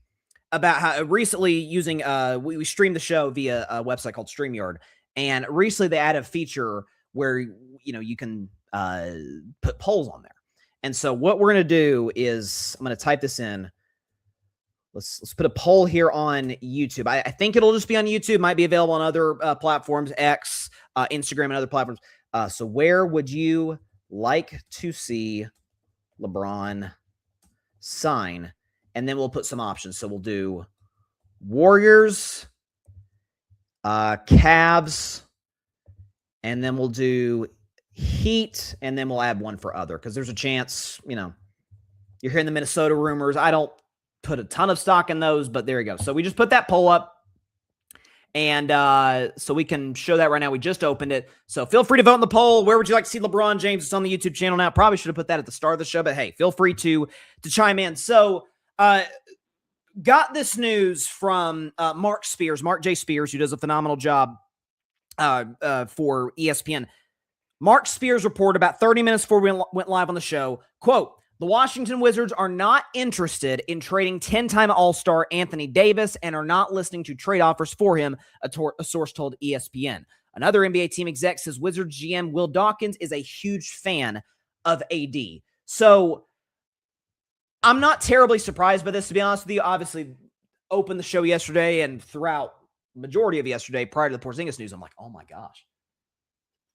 about how recently using, we streamed the show via a website called StreamYard, and recently they added a feature where, you can put polls on there. And so what we're going to do is, I'm going to type this in. Let's put a poll here on YouTube. I think it'll just be on YouTube. Might be available on other platforms, X, Instagram, and other platforms. So where would you like to see LeBron sign? And then we'll put some options. So we'll do Warriors, Cavs, and then we'll do Heat, and then we'll add one for other, because there's a chance, you're hearing the Minnesota rumors. I don't put a ton of stock in those, but there you go. So we just put that poll up, and so we can show that right now. We just opened it. So feel free to vote in the poll. Where would you like to see LeBron James? It's on the YouTube channel now. Probably should have put that at the start of the show, but hey, feel free to chime in. So got this news from Mark J. Spears, who does a phenomenal job for ESPN. Mark Spears reported about 30 minutes before we went live on the show, quote, "The Washington Wizards are not interested in trading 10-time All-Star Anthony Davis and are not listening to trade offers for him," a source told ESPN. Another NBA team exec says Wizards GM Will Dawkins is a huge fan of AD. So I'm not terribly surprised by this, to be honest with you. Obviously, opened the show yesterday, and throughout the majority of yesterday, prior to the Porzingis news, I'm like, oh my gosh.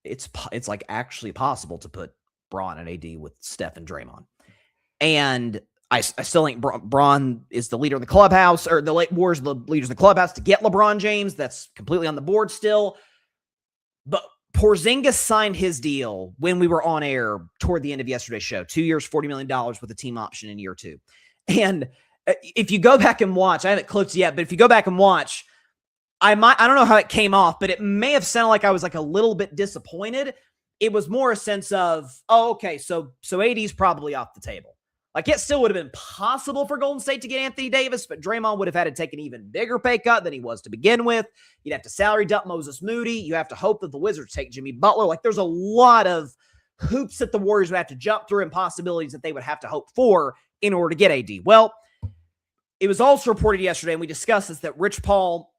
It's like actually possible to put Bron and AD with Steph and Draymond. And I still think Bron is the leader in the clubhouse, or the Warriors are the leaders in the clubhouse to get LeBron James. That's completely on the board still. But Porzingis signed his deal when we were on air toward the end of yesterday's show. 2 years, $40 million with a team option in year 2. And if you go back and watch, I haven't clipped yet, but if you go back and watch, I don't know how it came off, but it may have sounded like I was like a little bit disappointed. It was more a sense of, oh, okay, so AD's probably off the table. Like, it still would have been possible for Golden State to get Anthony Davis, but Draymond would have had to take an even bigger pay cut than he was to begin with. You'd have to salary dump Moses Moody. You have to hope that the Wizards take Jimmy Butler. Like, there's a lot of hoops that the Warriors would have to jump through and possibilities that they would have to hope for in order to get AD. Well, it was also reported yesterday, and we discussed this, that Rich Paul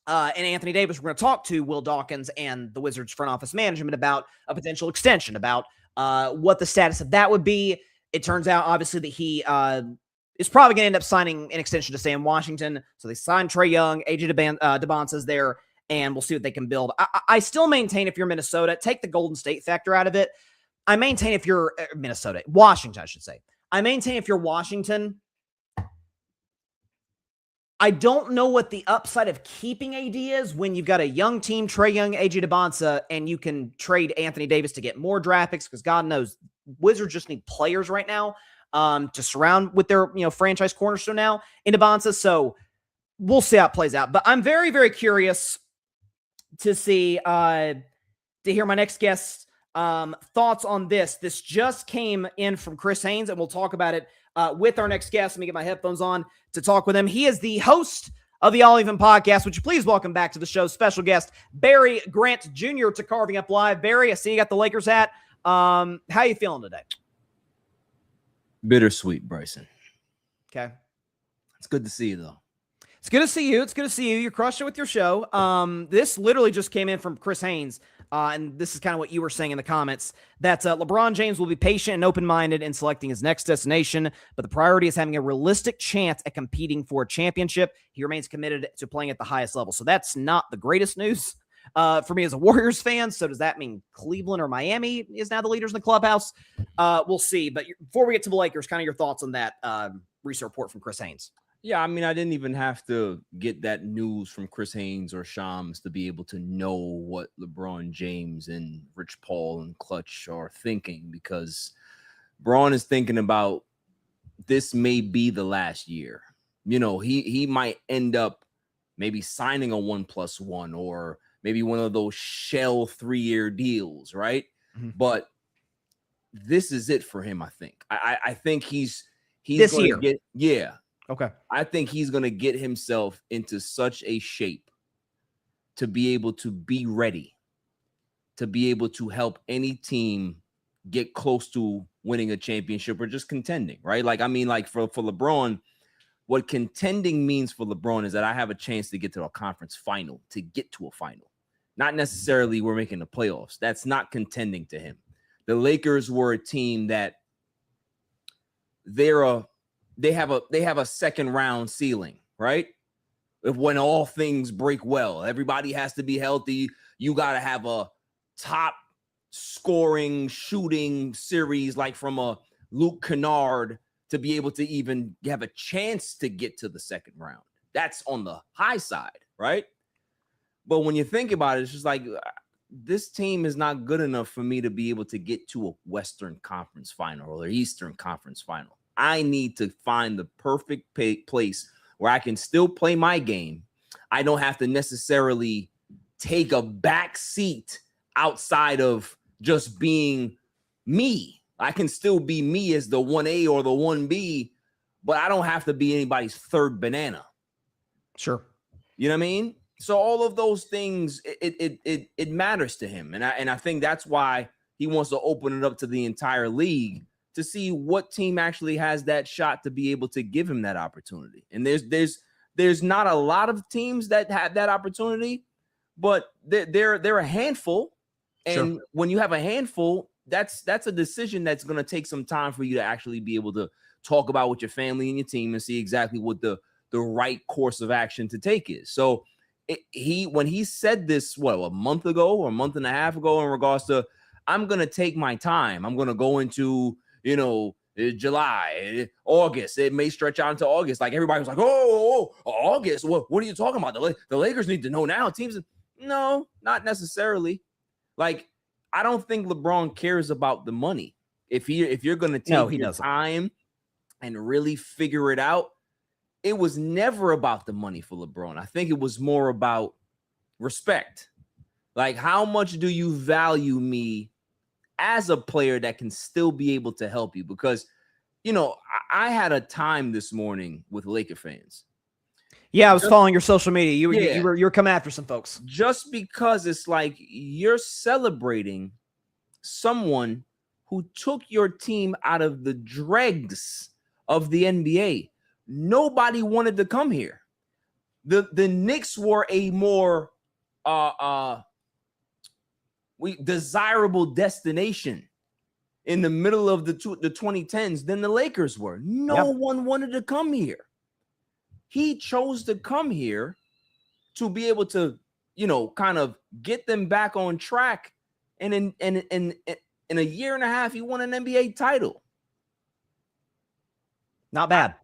and Anthony Davis were going to talk to Will Dawkins and the Wizards front office management about a potential extension, about what the status of that would be. It turns out, obviously, that he is probably going to end up signing an extension to stay in Washington. So they signed Trae Young, AJ DeBonsa's there, and we'll see what they can build. I still maintain, if you're Minnesota, take the Golden State factor out of it. I maintain if you're Washington, I should say. I maintain if you're Washington, I don't know what the upside of keeping AD is when you've got a young team, Trae Young, AJ DeBonsa, and you can trade Anthony Davis to get more draft picks, because God knows Wizards just need players right now to surround with their franchise cornerstone now in DeBonsa. So we'll see how it plays out. But I'm very, very curious to see to hear my next guest's thoughts on this. This just came in from Chris Haynes, and we'll talk about it with our next guest. Let me get my headphones on to talk with him. He is the host of the All Even podcast. Would you please welcome back to the show special guest Barry Grant Jr. to Carving Up Live. Barry, I see you got the Lakers hat. How are you feeling today? Bittersweet, Bryson. Okay. It's good to see you, though. It's good to see you. It's good to see you. You're crushing it with your show. This literally just came in from Chris Haynes, and this is kind of what you were saying in the comments, that LeBron James will be patient and open-minded in selecting his next destination, but the priority is having a realistic chance at competing for a championship. He remains committed to playing at the highest level. So that's not the greatest news for me as a Warriors fan. So does that mean Cleveland or Miami is now the leaders in the clubhouse? We'll see. But before we get to the Lakers, kind of your thoughts on that recent report from Chris Haynes. Yeah, I mean, I didn't even have to get that news from Chris Haynes or Shams to be able to know what LeBron James and Rich Paul and Clutch are thinking, because Bron is thinking about this may be the last year. He might end up maybe signing a 1+1 or maybe one of those shell 3-year deals, right? Mm-hmm. But this is it for him, I think. I think he's this year. Okay. I think he's going to get himself into such a shape to be able to be ready, to be able to help any team get close to winning a championship or just contending, right? Like, I mean, like for LeBron, what contending means for LeBron is that I have a chance to get to a conference final, to get to a final. Not necessarily we're making the playoffs. That's not contending to him. The Lakers were a team that they have a second round ceiling, right? When all things break well, everybody has to be healthy. You got to have a top scoring shooting series like from a Luke Kennard to be able to even have a chance to get to the second round. That's on the high side, right? But when you think about it, it's just like this team is not good enough for me to be able to get to a Western Conference final or Eastern Conference final. I need to find the perfect place where I can still play my game. I don't have to necessarily take a back seat outside of just being me. I can still be me as the 1A or the 1B, but I don't have to be anybody's third banana. Sure. You know what I mean? So all of those things, it matters to him. And I think that's why he wants to open it up to the entire league to see what team actually has that shot to be able to give him that opportunity. And there's not a lot of teams that have that opportunity, but they're a handful. And sure, when you have a handful, that's a decision that's going to take some time for you to actually be able to talk about with your family and your team and see exactly what the right course of action to take is. So when he said this, a month ago or a month and a half ago, in regards to, I'm going to take my time. I'm going to go into, July, August. It may stretch out into August. Like everybody was like, oh, August. What are you talking about? The Lakers need to know now. Teams, no, not necessarily. Like, I don't think LeBron cares about the money. If you're going to take your time and really figure it out, it was never about the money for LeBron. I think it was more about respect. Like, how much do you value me as a player that can still be able to help you? Because, you know, I had a time this morning with Laker fans. Yeah, I was following your social media. You were coming after some folks. Just because it's like you're celebrating someone who took your team out of the dregs of the NBA. Nobody wanted to come here. The Knicks were a more desirable destination in the middle of the 2010s than the Lakers were. No one wanted to come here. He chose to come here to be able to, you know, kind of get them back on track. And in a year and a half, he won an NBA title. Not bad.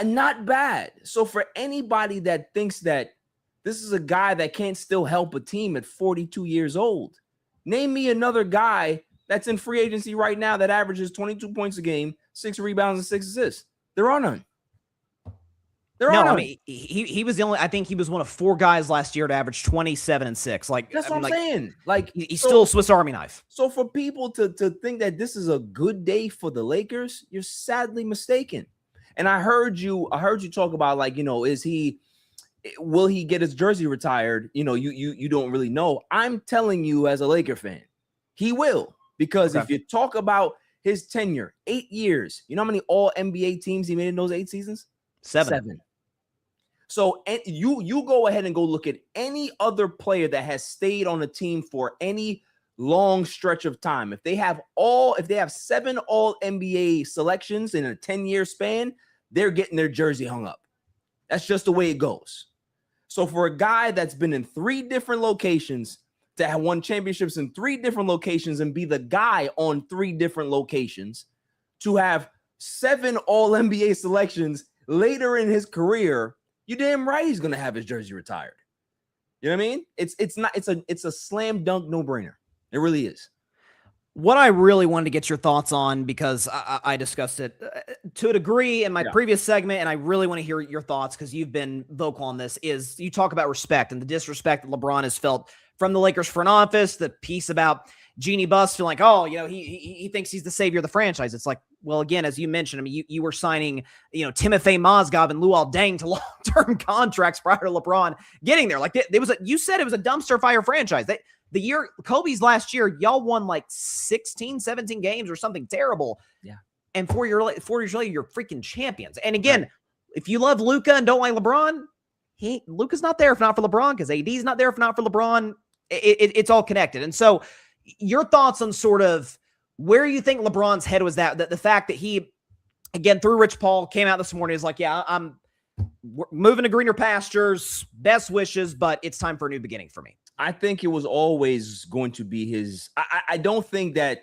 Not bad. So for anybody that thinks that this is a guy that can't still help a team at 42 years old, name me another guy that's in free agency right now that averages 22 points a game, 6 rebounds, and 6 assists. There are none. I mean, he was the only. I think he was one of 4 guys last year to average 27 and 6. Like, that's what I'm saying. Like, he's still a Swiss Army knife. So for people to think that this is a good day for the Lakers, you're sadly mistaken. And I heard you talk about, like, you know, will he get his jersey retired? You know, you don't really know. I'm telling you, as a Laker fan, he will, because if you talk about his tenure, 8 years, you know how many all NBA teams he made in those 8 seasons? 7. So you go ahead and go look at any other player that has stayed on a team for any long stretch of time. If they have 7 all NBA selections in a 10-year span, they're getting their jersey hung up. That's just the way it goes. So for a guy that's been in 3 different locations, to have won championships in 3 different locations and be the guy on 3 different locations, to have 7 all NBA selections later in his career, you damn right he's gonna have his jersey retired. You know what I mean? It's a slam dunk no-brainer. It really is. What I really wanted to get your thoughts on, because I discussed it to a degree in my previous segment, and I really want to hear your thoughts because you've been vocal on this, is you talk about respect and the disrespect that LeBron has felt from the Lakers front office, the piece about Jeannie Buss feeling like, oh, you know, he thinks he's the savior of the franchise. It's like, well, again, as you mentioned, I mean, you were signing, you know, Timofey Mozgov and Luol Deng to long-term contracts prior to LeBron getting there. Like, you said it was a dumpster fire franchise. The year Kobe's last year, y'all won like 16, 17 games or something terrible. Yeah. And 4 years later, you're freaking champions. And again, if you love Luka and don't like LeBron, Luka's not there if not for LeBron, because AD's not there if not for LeBron. It's all connected. And so your thoughts on sort of where you think LeBron's head was that the fact that he, again, through Rich Paul, came out this morning, is like, yeah, I'm moving to greener pastures, best wishes, but it's time for a new beginning for me. I think it was always going to be his. I don't think that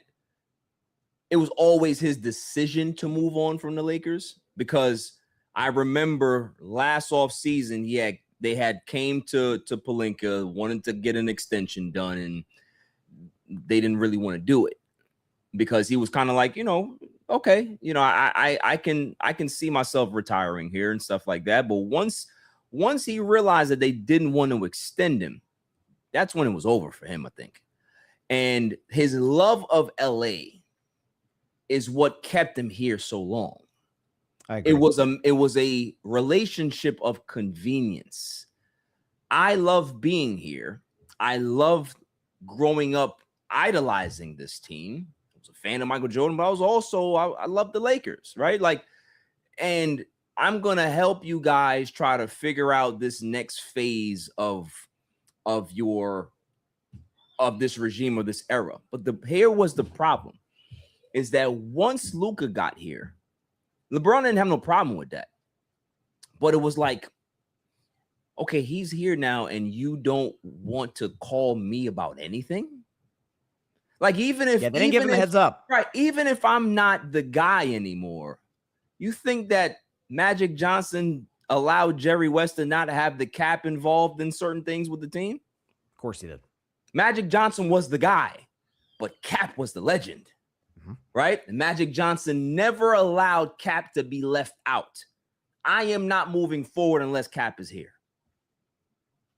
it was always his decision to move on from the Lakers, because I remember last offseason, they had came to Pelinka, wanted to get an extension done, and they didn't really want to do it because he was kind of like, you know, okay, you know, I can see myself retiring here and stuff like that. But once he realized that they didn't want to extend him, that's when it was over for him, I think. And his love of LA is what kept him here so long. It was a relationship of convenience. I love being here. I love growing up idolizing this team. I was a fan of Michael Jordan, but I was also, I love the Lakers, right? Like, and I'm going to help you guys try to figure out this next phase of this regime or this era. But here was the problem, is that once Luka got here, LeBron didn't have no problem with that. But it was like, okay, he's here now and you don't want to call me about anything? Like, even if they didn't give him a heads up. Right, even if I'm not the guy anymore, you think that Magic Johnson allowed Jerry West to not have the cap involved in certain things with the team? Of course he did. Magic Johnson was the guy, but Cap was the legend, right? And Magic Johnson never allowed Cap to be left out. I am not moving forward unless Cap is here.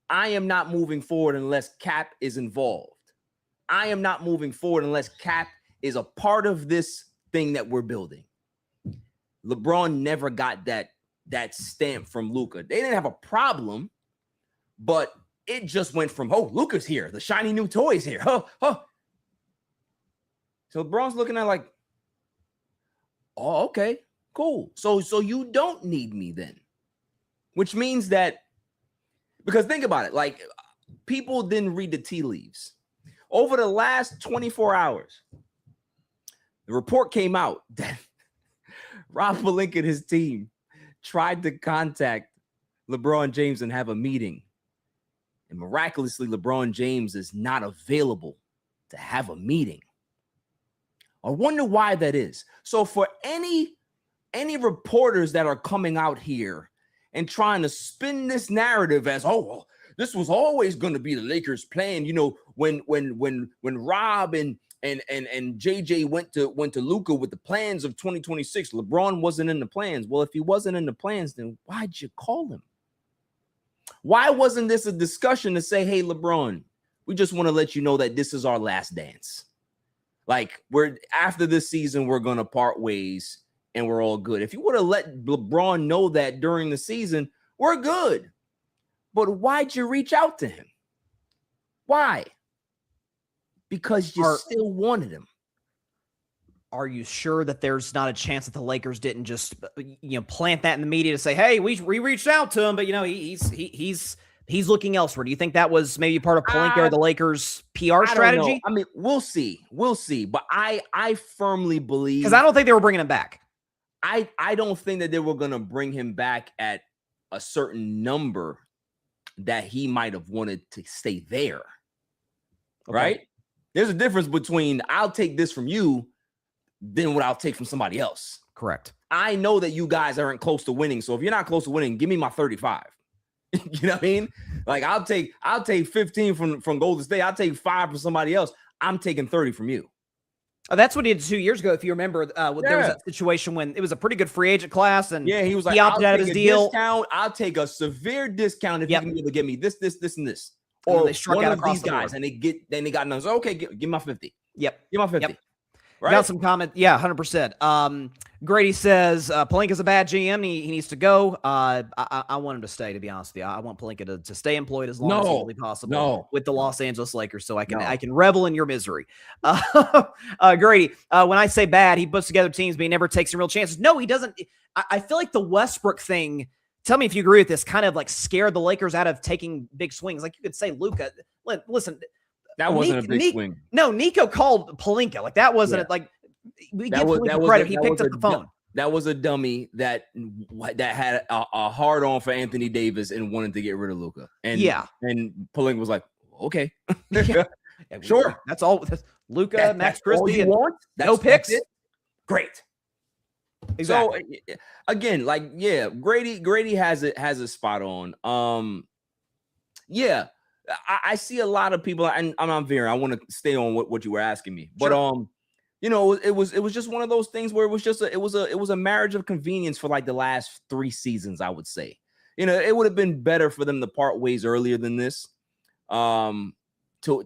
I am not moving forward unless Cap is involved. I am not moving forward unless Cap is a part of this thing that we're building. LeBron never got that stamp from Luka. They didn't have a problem, but it just went from, oh, Luka's here. The shiny new toy's here. Oh. So LeBron's looking at like, oh, okay, cool. So you don't need me then, which means that, because think about it, like people didn't read the tea leaves. Over the last 24 hours, the report came out that Rob Pelinka and his team tried to contact LeBron James and have a meeting. And miraculously, LeBron James is not available to have a meeting. I wonder why that is. So for any reporters that are coming out here and trying to spin this narrative as, oh, well, this was always going to be the Lakers' plan, you know, when Rob and JJ went to Luka with the plans of 2026, LeBron wasn't in the plans. Well, if he wasn't in the plans, then why'd you call him? Why wasn't this a discussion to say, hey, LeBron, we just want to let you know that this is our last dance. Like, after this season, we're going to part ways and we're all good. If you would have let LeBron know that during the season, we're good. But why'd you reach out to him? Why? Because you still wanted him. Are you sure that there's not a chance that the Lakers didn't just, plant that in the media to say, hey, we reached out to him, but he's looking elsewhere? Do you think that was maybe part of Pelinka or the Lakers' PR strategy? I mean, we'll see. But I firmly believe, because I don't think they were bringing him back. I don't think that they were going to bring him back at a certain number that he might have wanted to stay there. Okay. Right? There's a difference between I'll take this from you than what I'll take from somebody else. Correct. I know that you guys aren't close to winning. So if you're not close to winning, give me my 35. You know what I mean? Like I'll take 15 from Golden State. I'll take 5 from somebody else. I'm taking 30 from you. Oh, that's what he did 2 years ago. If you remember, there was that situation when it was a pretty good free agent class, and he was like, he opted out of his deal. Discount. I'll take a severe discount if you can be able to get me this, and this. Or they struck one out of across these the guys, board. and they got numbers. Okay, give my 50. Yep, give my 50. Yep. Right? Got some comment. Yeah, 100%. Grady says Pelinka's a bad GM. He needs to go. I want him to stay, to be honest with you. I want Pelinka to stay employed as long as humanly possible with the Los Angeles Lakers, so I can revel in your misery. Grady, when I say bad, he puts together teams, but he never takes some real chances. No, he doesn't. I feel like the Westbrook thing, tell me if you agree with this, kind of like scared the Lakers out of taking big swings. Like you could say Luka. Listen, that wasn't a big swing. No, Nico called Pelinka. Like that wasn't like we give Pelinka credit. He picked up the phone. That was a dummy that had a hard on for Anthony Davis and wanted to get rid of Luka. And Pelinka was like, okay, sure. That's all. Luka, Max Christie, no picks. Great. Exactly. So again, Grady has a spot on. I see a lot of people, and I'm veering. I want to stay on what you were asking me, but it was just one of those things where it was a marriage of convenience for like the last 3 seasons, I would say. It would have been better for them to part ways earlier than this, to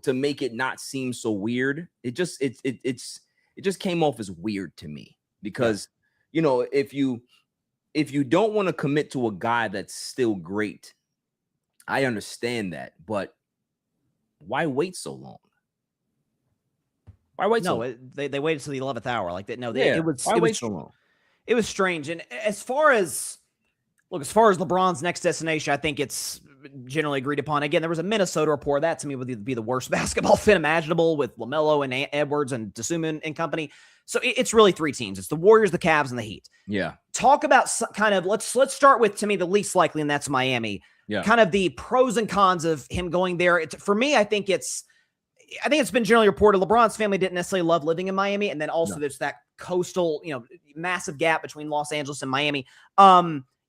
make it not seem so weird. It just came off as weird to me because if you don't want to commit to a guy that's still great, I understand that, but why wait so long? Why wait so long? They waited till the 11th hour. Like that. No, it was so long. It was strange. And as far as LeBron's next destination, I think it's generally agreed upon. Again, there was a Minnesota report. That to me would be the worst basketball fit imaginable with LaMelo and Edwards and Dosunmu and company. So it's really 3 teams. It's the Warriors, the Cavs, and the Heat. Yeah. Talk about kind of let's start with, to me, the least likely, and that's Miami. Yeah. Kind of the pros and cons of him going there. For me, I think it's been generally reported LeBron's family didn't necessarily love living in Miami, and then also there's that coastal, massive gap between Los Angeles and Miami.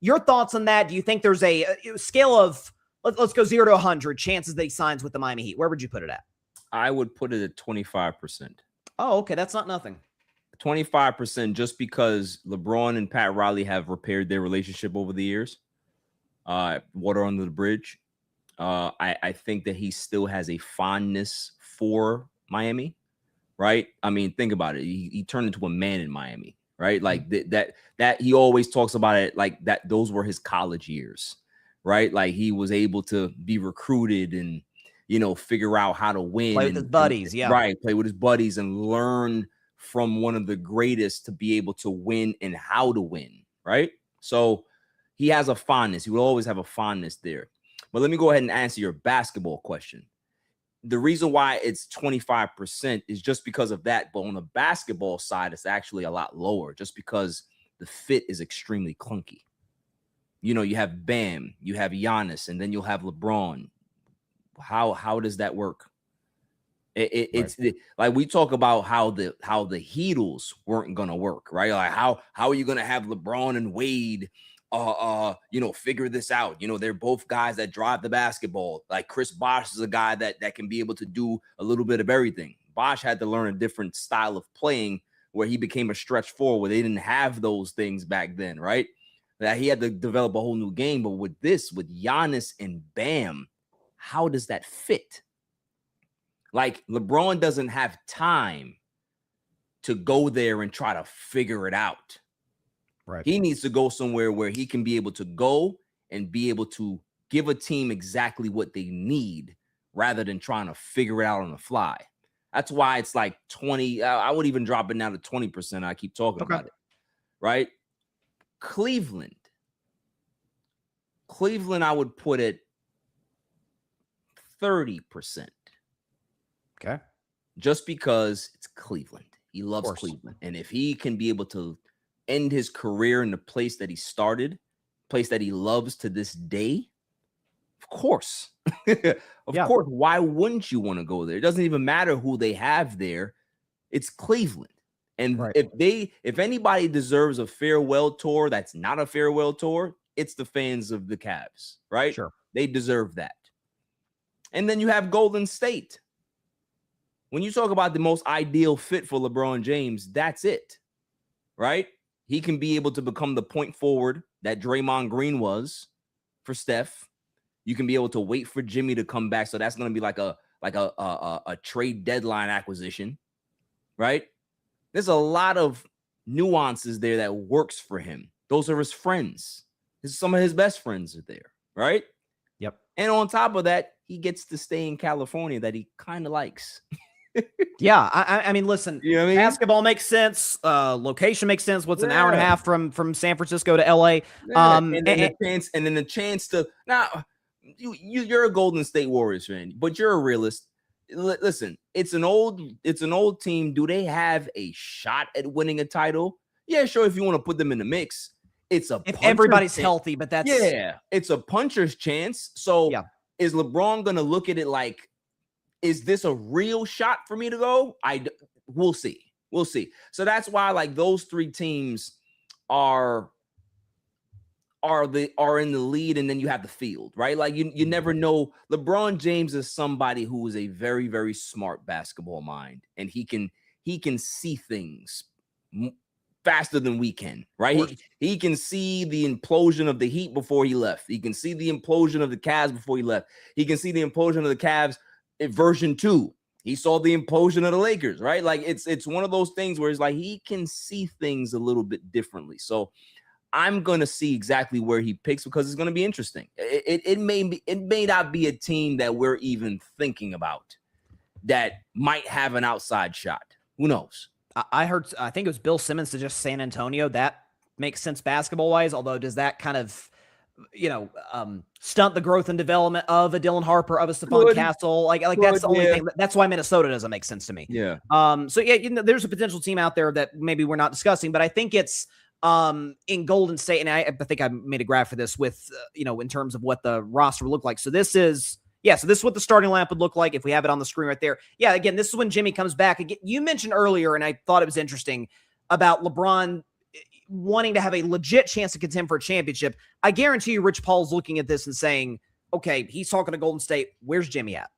Your thoughts on that? Do you think there's a scale of let's go 0 to 100 chances that he signs with the Miami Heat? Where would you put it at? I would put it at 25%. Oh, okay. That's not nothing. 25% just because LeBron and Pat Riley have repaired their relationship over the years. Water under the bridge. I think that he still has a fondness for Miami, right? I mean, think about it. He turned into a man in Miami, right? Like that he always talks about it like that. Those were his college years, right? Like he was able to be recruited and, figure out how to win. Play with his buddies, yeah. Right, play with his buddies and learn from one of the greatest to be able to win and how to win, right? So he has a fondness. He will always have a fondness there. But let me go ahead and answer your basketball question. The reason why it's 25% is just because of that. But on the basketball side, it's actually a lot lower just because the fit is extremely clunky. You have Bam, you have Giannis, and then you'll have LeBron. How does that work? It's like we talk about how the Heatles weren't gonna work, right? Like how are you gonna have LeBron and Wade figure this out? They're both guys that drive the basketball. Like Chris Bosh is a guy that can be able to do a little bit of everything. Bosh had to learn a different style of playing where he became a stretch forward. They didn't have those things back then, right? That he had to develop a whole new game. But with Giannis and Bam, how does that fit? Like LeBron doesn't have time to go there and try to figure it out. Right. He needs to go somewhere where he can be able to go and be able to give a team exactly what they need rather than trying to figure it out on the fly. That's why it's like 20. I would even drop it down to 20%. I keep talking about it. Right. Cleveland, I would put it 30%. Okay. Just because it's Cleveland. He loves Cleveland. And if he can be able to end his career in the place that he started, place that he loves to this day, of course. Of course. Why wouldn't you want to go there? It doesn't even matter who they have there. It's Cleveland. And if anybody deserves a farewell tour that's not a farewell tour, it's the fans of the Cavs, right? Sure. They deserve that. And then you have Golden State. When you talk about the most ideal fit for LeBron James, that's it, right? He can be able to become the point forward that Draymond Green was for Steph. You can be able to wait for Jimmy to come back. So that's going to be like a trade deadline acquisition, right? There's a lot of nuances there that works for him. Those are his friends. Some of his best friends are there, right? Yep. And on top of that, he gets to stay in California that he kind of likes. Yeah, I mean, listen, basketball makes sense. Location makes sense. What's an hour and a half from San Francisco to LA? And then the chance to now you're a Golden State Warriors fan, but you're a realist. Listen, it's an old team. Do they have a shot at winning a title? Yeah, sure. If you want to put them in the mix, if everybody's healthy, but that's it's a puncher's chance. So is LeBron gonna look at it like, is this a real shot for me to go? We'll see. So that's why like those three teams are in the lead, and then you have the field, right? Like you never know. LeBron James is somebody who is a very, very smart basketball mind, and he can see things faster than we can, right? He can see the implosion of the Heat before he left. He can see the implosion of the Cavs before he left. He can see the implosion of the Cavs in version 2. He saw the implosion of the Lakers, right? Like it's one of those things where it's like he can see things a little bit differently. So I'm going to see exactly where he picks because it's going to be interesting. It may not be a team that we're even thinking about that might have an outside shot. Who knows? I think it was Bill Simmons to just San Antonio. That makes sense basketball wise. Although, does that kind of, stunt the growth and development of a Dylan Harper, of a Stephon Castle? Like that's the only thing. That's why Minnesota doesn't make sense to me. Yeah. So there's a potential team out there that maybe we're not discussing, but I think it's in Golden State, and I think I made a graph for this with in terms of what the roster would look like. So this is what the starting lineup would look like if we have it on the screen right there. Yeah, again, this is when Jimmy comes back. Again, you mentioned earlier, and I thought it was interesting about LeBron wanting to have a legit chance to contend for a championship. I guarantee you Rich Paul's looking at this and saying, okay, he's talking to Golden State. Where's Jimmy at?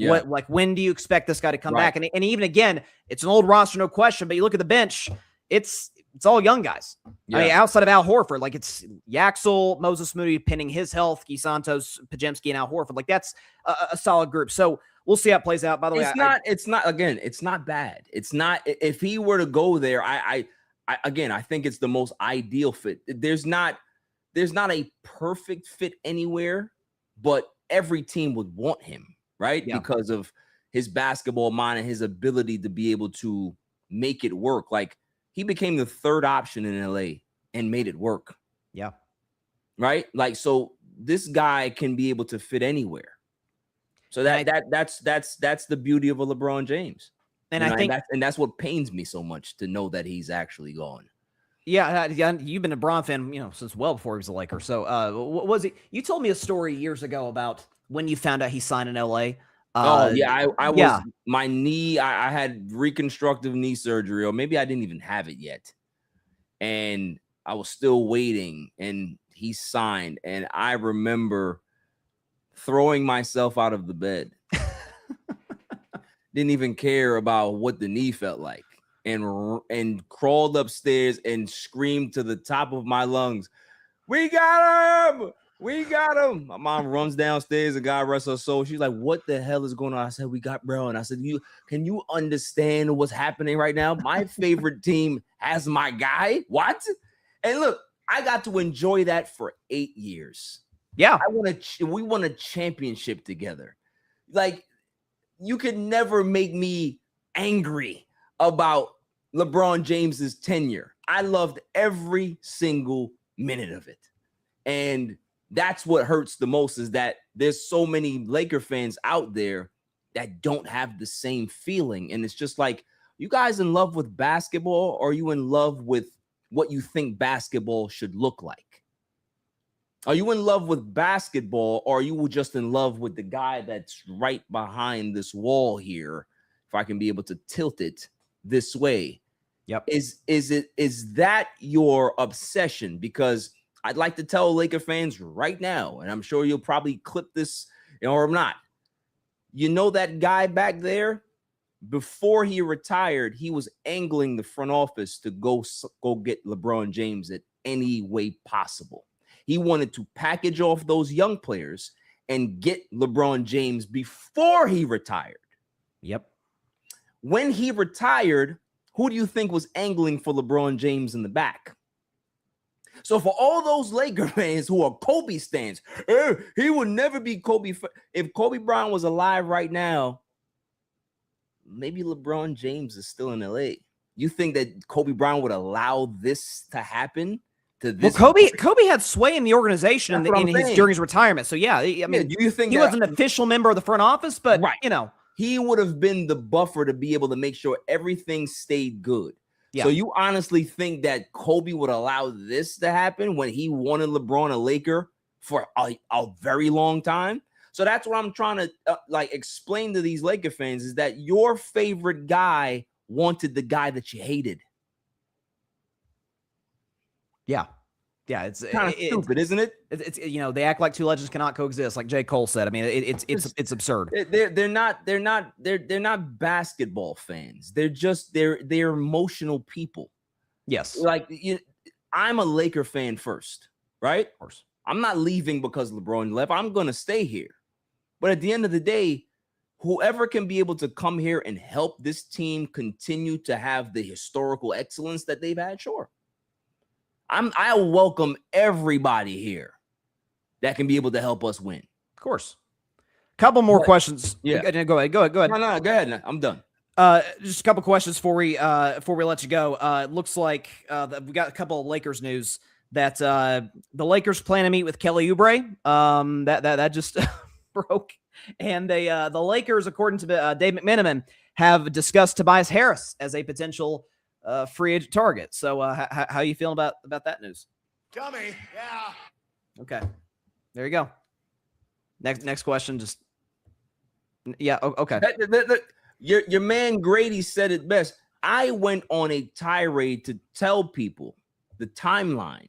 Like when do you expect this guy to come back? And even again, it's an old roster, no question, but you look at the bench, it's all young guys. I mean, outside of Al Horford, like it's Yaxel, Moses Moody, pending his health, Guy Santos, Pajemski, and Al Horford. Like that's a solid group. So we'll see how it plays out. By the way, it's not bad. It's not, if he were to go there, I think it's the most ideal fit. There's not a perfect fit anywhere, but every team would want him, right? Yeah. Because of his basketball mind and his ability to be able to make it work. Like, he became the third option in LA and made it work. Yeah. Right? Like, so this guy can be able to fit anywhere. So that's the beauty of a LeBron James. And I think that's what pains me so much, to know that he's actually gone. Yeah, you've been a Bron fan, since well before he was a Laker. So, what was it? You told me a story years ago about when you found out he signed in LA. I was my knee. I had reconstructive knee surgery, or maybe I didn't even have it yet, and I was still waiting. And he signed, and I remember throwing myself out of the bed. Didn't even care about what the knee felt like, and crawled upstairs and screamed to the top of my lungs, "We got him! We got him!" My mom runs downstairs, and God rest her soul, she's like, "What the hell is going on?" I said, "We got Bron." I said, can you understand what's happening right now? My favorite team has my guy. What? And look, I got to enjoy that for 8 years. Yeah. We won a championship together. Like, you could never make me angry about LeBron James's tenure. I loved every single minute of it. And that's what hurts the most, is that there's so many Laker fans out there that don't have the same feeling. And it's just like, you guys in love with basketball, or are you in love with what you think basketball should look like? Are you in love with basketball, or are you just in love with the guy that's right behind this wall here, if I can be able to tilt it this way? Yep. Is that your obsession? Because I'd like to tell Laker fans right now, and I'm sure you'll probably clip this or not. That guy back there, before he retired, he was angling the front office to go get LeBron James at any way possible. He wanted to package off those young players and get LeBron James before he retired. Yep. When he retired, who do you think was angling for LeBron James in the back? So for all those Laker fans who are Kobe stans, he would never be Kobe. If Kobe Bryant was alive right now, maybe LeBron James is still in LA. You think that Kobe Bryant would allow this to happen? Well, Kobe had sway in the organization during his retirement. So yeah, I mean, do you think he was an official member of the front office, but he would have been the buffer to be able to make sure everything stayed good. Yeah. So you honestly think that Kobe would allow this to happen when he wanted LeBron a Laker for a very long time? So that's what I'm trying to explain to these Laker fans, is that your favorite guy wanted the guy that you hated. Yeah. Yeah, it's kind of stupid, isn't it? It's they act like two legends cannot coexist, like J. Cole said. I mean, it's absurd. They're not basketball fans. They're emotional people. Yes. Like, I'm a Laker fan first, right? Of course. I'm not leaving because LeBron left. I'm gonna stay here. But at the end of the day, whoever can be able to come here and help this team continue to have the historical excellence that they've had, sure. I'll welcome everybody here that can be able to help us win. Of course. Couple more questions. Yeah. Go ahead. No, go ahead. I'm done. Just a couple questions before we let you go. It looks like we got a couple of Lakers news that the Lakers plan to meet with Kelly Oubre. That just broke. And the Lakers, according to Dave McMenamin, have discussed Tobias Harris as a potential free agent target. So how you feeling about that news? Dummy. Yeah. Okay. There you go. Next question. Just okay. Your man Grady said it best. I went on a tirade to tell people the timeline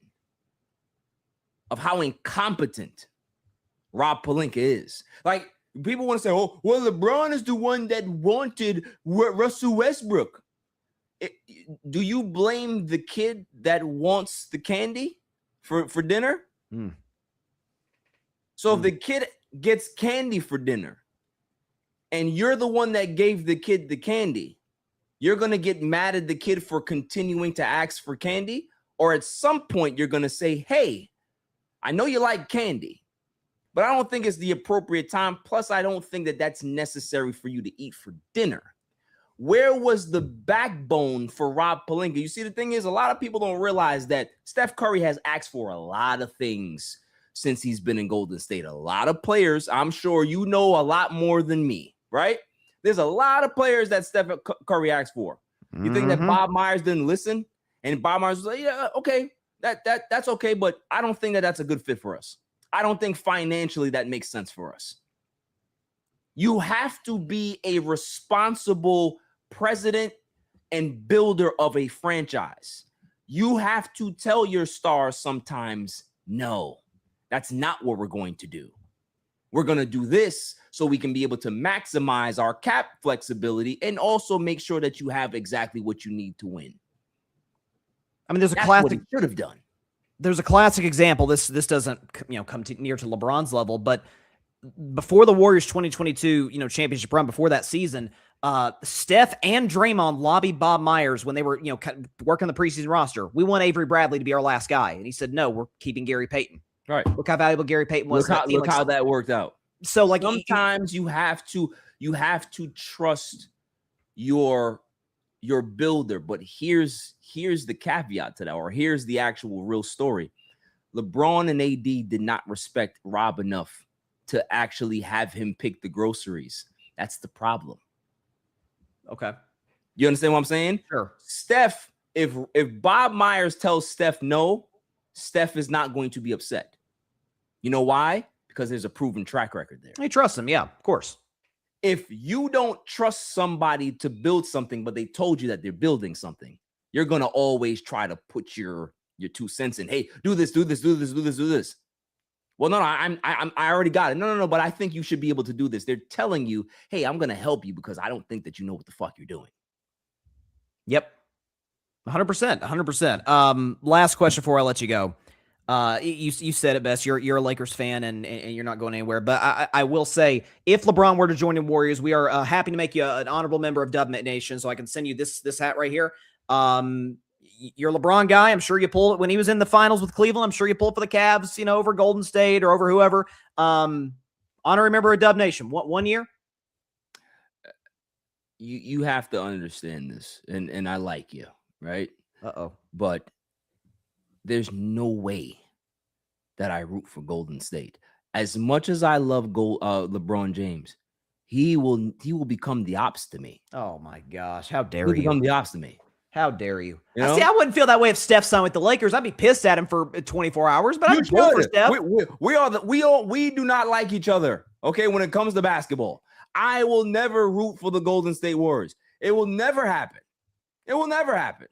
of how incompetent Rob Pelinka is. Like, People want to say, oh, well, LeBron is the one that wanted Russell Westbrook. Do you blame the kid that wants the candy for dinner? So if the kid gets candy for dinner and you're the one that gave the kid the candy, you're going to get mad at the kid for continuing to ask for candy? Or at some point you're going to say, hey, I know you like candy, but I don't think it's the appropriate time. Plus, I don't think that that's necessary for you to eat for dinner. Where was the backbone for Rob Pelinka? You see, the thing is, a lot of people don't realize that Steph Curry has asked for a lot of things since he's been in Golden State. A lot of players, I'm sure you know a lot more than me, right? There's a lot of players that Steph Curry asked for. You think that Bob Myers didn't listen? And Bob Myers was like, yeah, okay, that's okay, but I don't think that that's a good fit for us. I don't think financially that makes sense for us. You have to be a responsible president and builder of a franchise. You have to tell your stars sometimes, no, that's not what we're going to do. We're going to do this so we can be able to maximize our cap flexibility and also make sure that you have exactly what you need to win. I mean, there's a That's classic what he should have done. There's a classic example. This doesn't come near to LeBron's level, but before the Warriors 2022 championship run, before that season, Steph and Draymond lobbied Bob Myers when they were working the preseason roster. We want Avery Bradley to be our last guy, and he said no. We're keeping Gary Payton. Right. Look how valuable Gary Payton was. Look how that worked out. So like sometimes you have to trust your builder, but here's the caveat to that, or here's the actual real story. LeBron and AD did not respect Rob enough to actually have him pick the groceries. That's the problem. Okay. You understand what I'm saying? Sure. Steph, if Bob Myers tells Steph no, Steph is not going to be upset. You know why? Because there's a proven track record there. He trusts him. Yeah, of course. If you don't trust somebody to build something, but they told you that they're building something, you're going to always try to put your 2 cents in. Hey, do this. Well, no, I already got it. No. But I think you should be able to do this. They're telling you, hey, I'm going to help you because I don't think that you know what the fuck you're doing. Yep. 100%. Last question before I let you go. You said it best. You're a Lakers fan and you're not going anywhere. But I will say, if LeBron were to join the Warriors, we are happy to make you an honorable member of Dub Nation. So I can send you this hat right here. You're a LeBron guy. I'm sure you pulled it when he was in the finals with Cleveland. I'm sure you pulled for the Cavs, over Golden State or over whoever. Honorary member of Dub Nation. What, 1 year? You have to understand this, and I like you, right? But there's no way that I root for Golden State. As much as I love LeBron James, he will become the ops to me. Oh my gosh, how dare He'll you? become the ops to me. How dare you? You know? See, I wouldn't feel that way if Steph signed with the Lakers. I'd be pissed at him for 24 hours, but I'm cool for Steph. We do not like each other. Okay, when it comes to basketball, I will never root for the Golden State Warriors. It will never happen. It will never happen.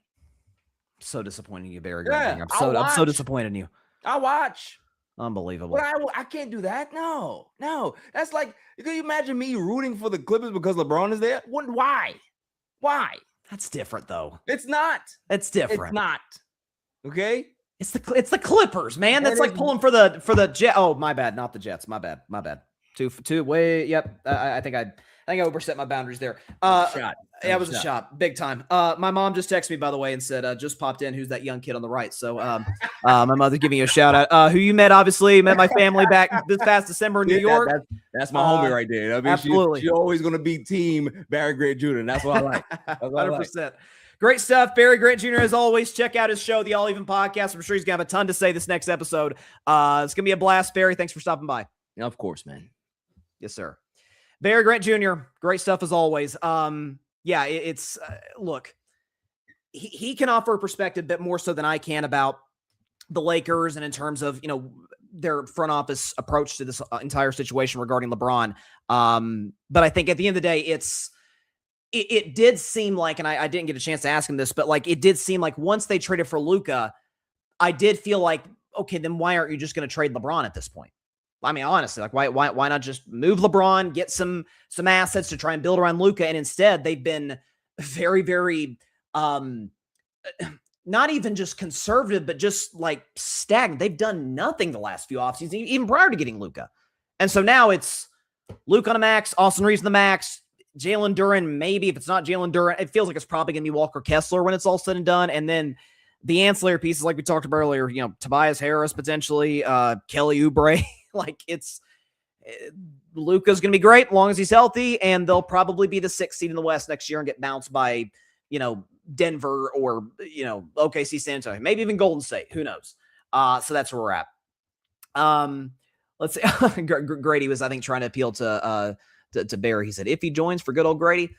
So disappointing in you, Barry. Yeah, I'm so disappointed in you. I watch. Unbelievable. But I can't do that. No. That's like, can you imagine me rooting for the Clippers because LeBron is there? Why? That's different, though. It's not. It's different. It's not. Okay. It's the Clippers, man. That's like pulling for the Jet. Oh, my bad. Not the Jets. My bad. Two. Way. Yep. I think I overstepped my boundaries there. Shot. Yeah, it was a shot. Big time. My mom just texted me, by the way, and said, just popped in. Who's that young kid on the right? So my mother's giving you a shout out. Who you met, obviously. Met my family back this past December in New York. That's my homie right there. I mean, absolutely. She's always going to be team Barry Grant Jr., and that's what I like. 100%. Great stuff. Barry Grant Jr., as always. Check out his show, The All Even Podcast. I'm sure he's going to have a ton to say this next episode. It's going to be a blast. Barry, thanks for stopping by. Yeah, of course, man. Yes, sir. Barry Grant Jr., great stuff as always. Yeah, it's look, he can offer a perspective a bit more so than I can about the Lakers and in terms of, their front office approach to this entire situation regarding LeBron. But I think at the end of the day, it did seem like, and I didn't get a chance to ask him this, but like, it did seem like once they traded for Luka, I did feel like, okay, then why aren't you just going to trade LeBron at this point? I mean, honestly, like why not just move LeBron, get some assets to try and build around Luka, and instead they've been very, very not even just conservative, but just like stagnant. They've done nothing the last few offseasons, even prior to getting Luka. And so now it's Luke on a max, Austin Reeves on the max, Jalen Duren, maybe. If it's not Jalen Duren, it feels like it's probably going to be Walker Kessler when it's all said and done. And then the ancillary pieces, like we talked about earlier, you know, Tobias Harris potentially, Kelly Oubre. Like Luka's going to be great as long as he's healthy, and they'll probably be the 6th seed in the West next year and get bounced by, you know, Denver or, you know, OKC, San Antonio, maybe even Golden State. Who knows? So that's where we're at. Let's see. Grady was, I think, trying to appeal to Barry. He said, if he joins for good old Grady.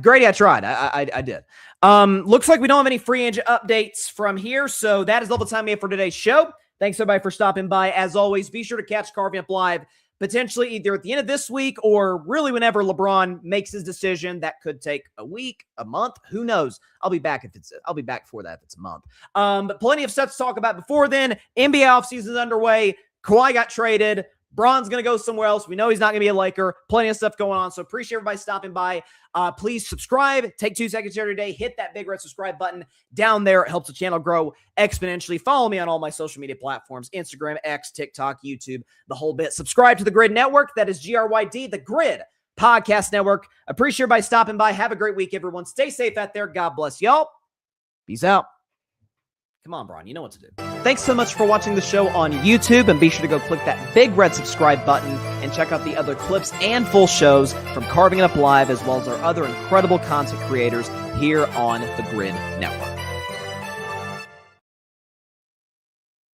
Grady, I tried. I did. Looks like we don't have any free agent updates from here. So that is all the time we have for today's show. Thanks, everybody, for stopping by. As always, be sure to catch Carving Up Live potentially either at the end of this week or really whenever LeBron makes his decision. That could take a week, a month. Who knows? I'll be back for that if it's a month. But plenty of stuff to talk about before then. NBA offseason is underway. Kawhi got traded. Bron's going to go somewhere else. We know he's not going to be a Laker. Plenty of stuff going on. So appreciate everybody stopping by. Please subscribe. Take 2 seconds here today. Hit that big red subscribe button down there. It helps the channel grow exponentially. Follow me on all my social media platforms, Instagram, X, TikTok, YouTube, the whole bit. Subscribe to the Grid Network. That is GRYD, the Grid Podcast Network. Appreciate everybody stopping by. Have a great week, everyone. Stay safe out there. God bless y'all. Peace out. Come on, Bron. You know what to do. Thanks so much for watching the show on YouTube, and be sure to go click that big red subscribe button and check out the other clips and full shows from Carving It Up Live, as well as our other incredible content creators here on the Grid Network.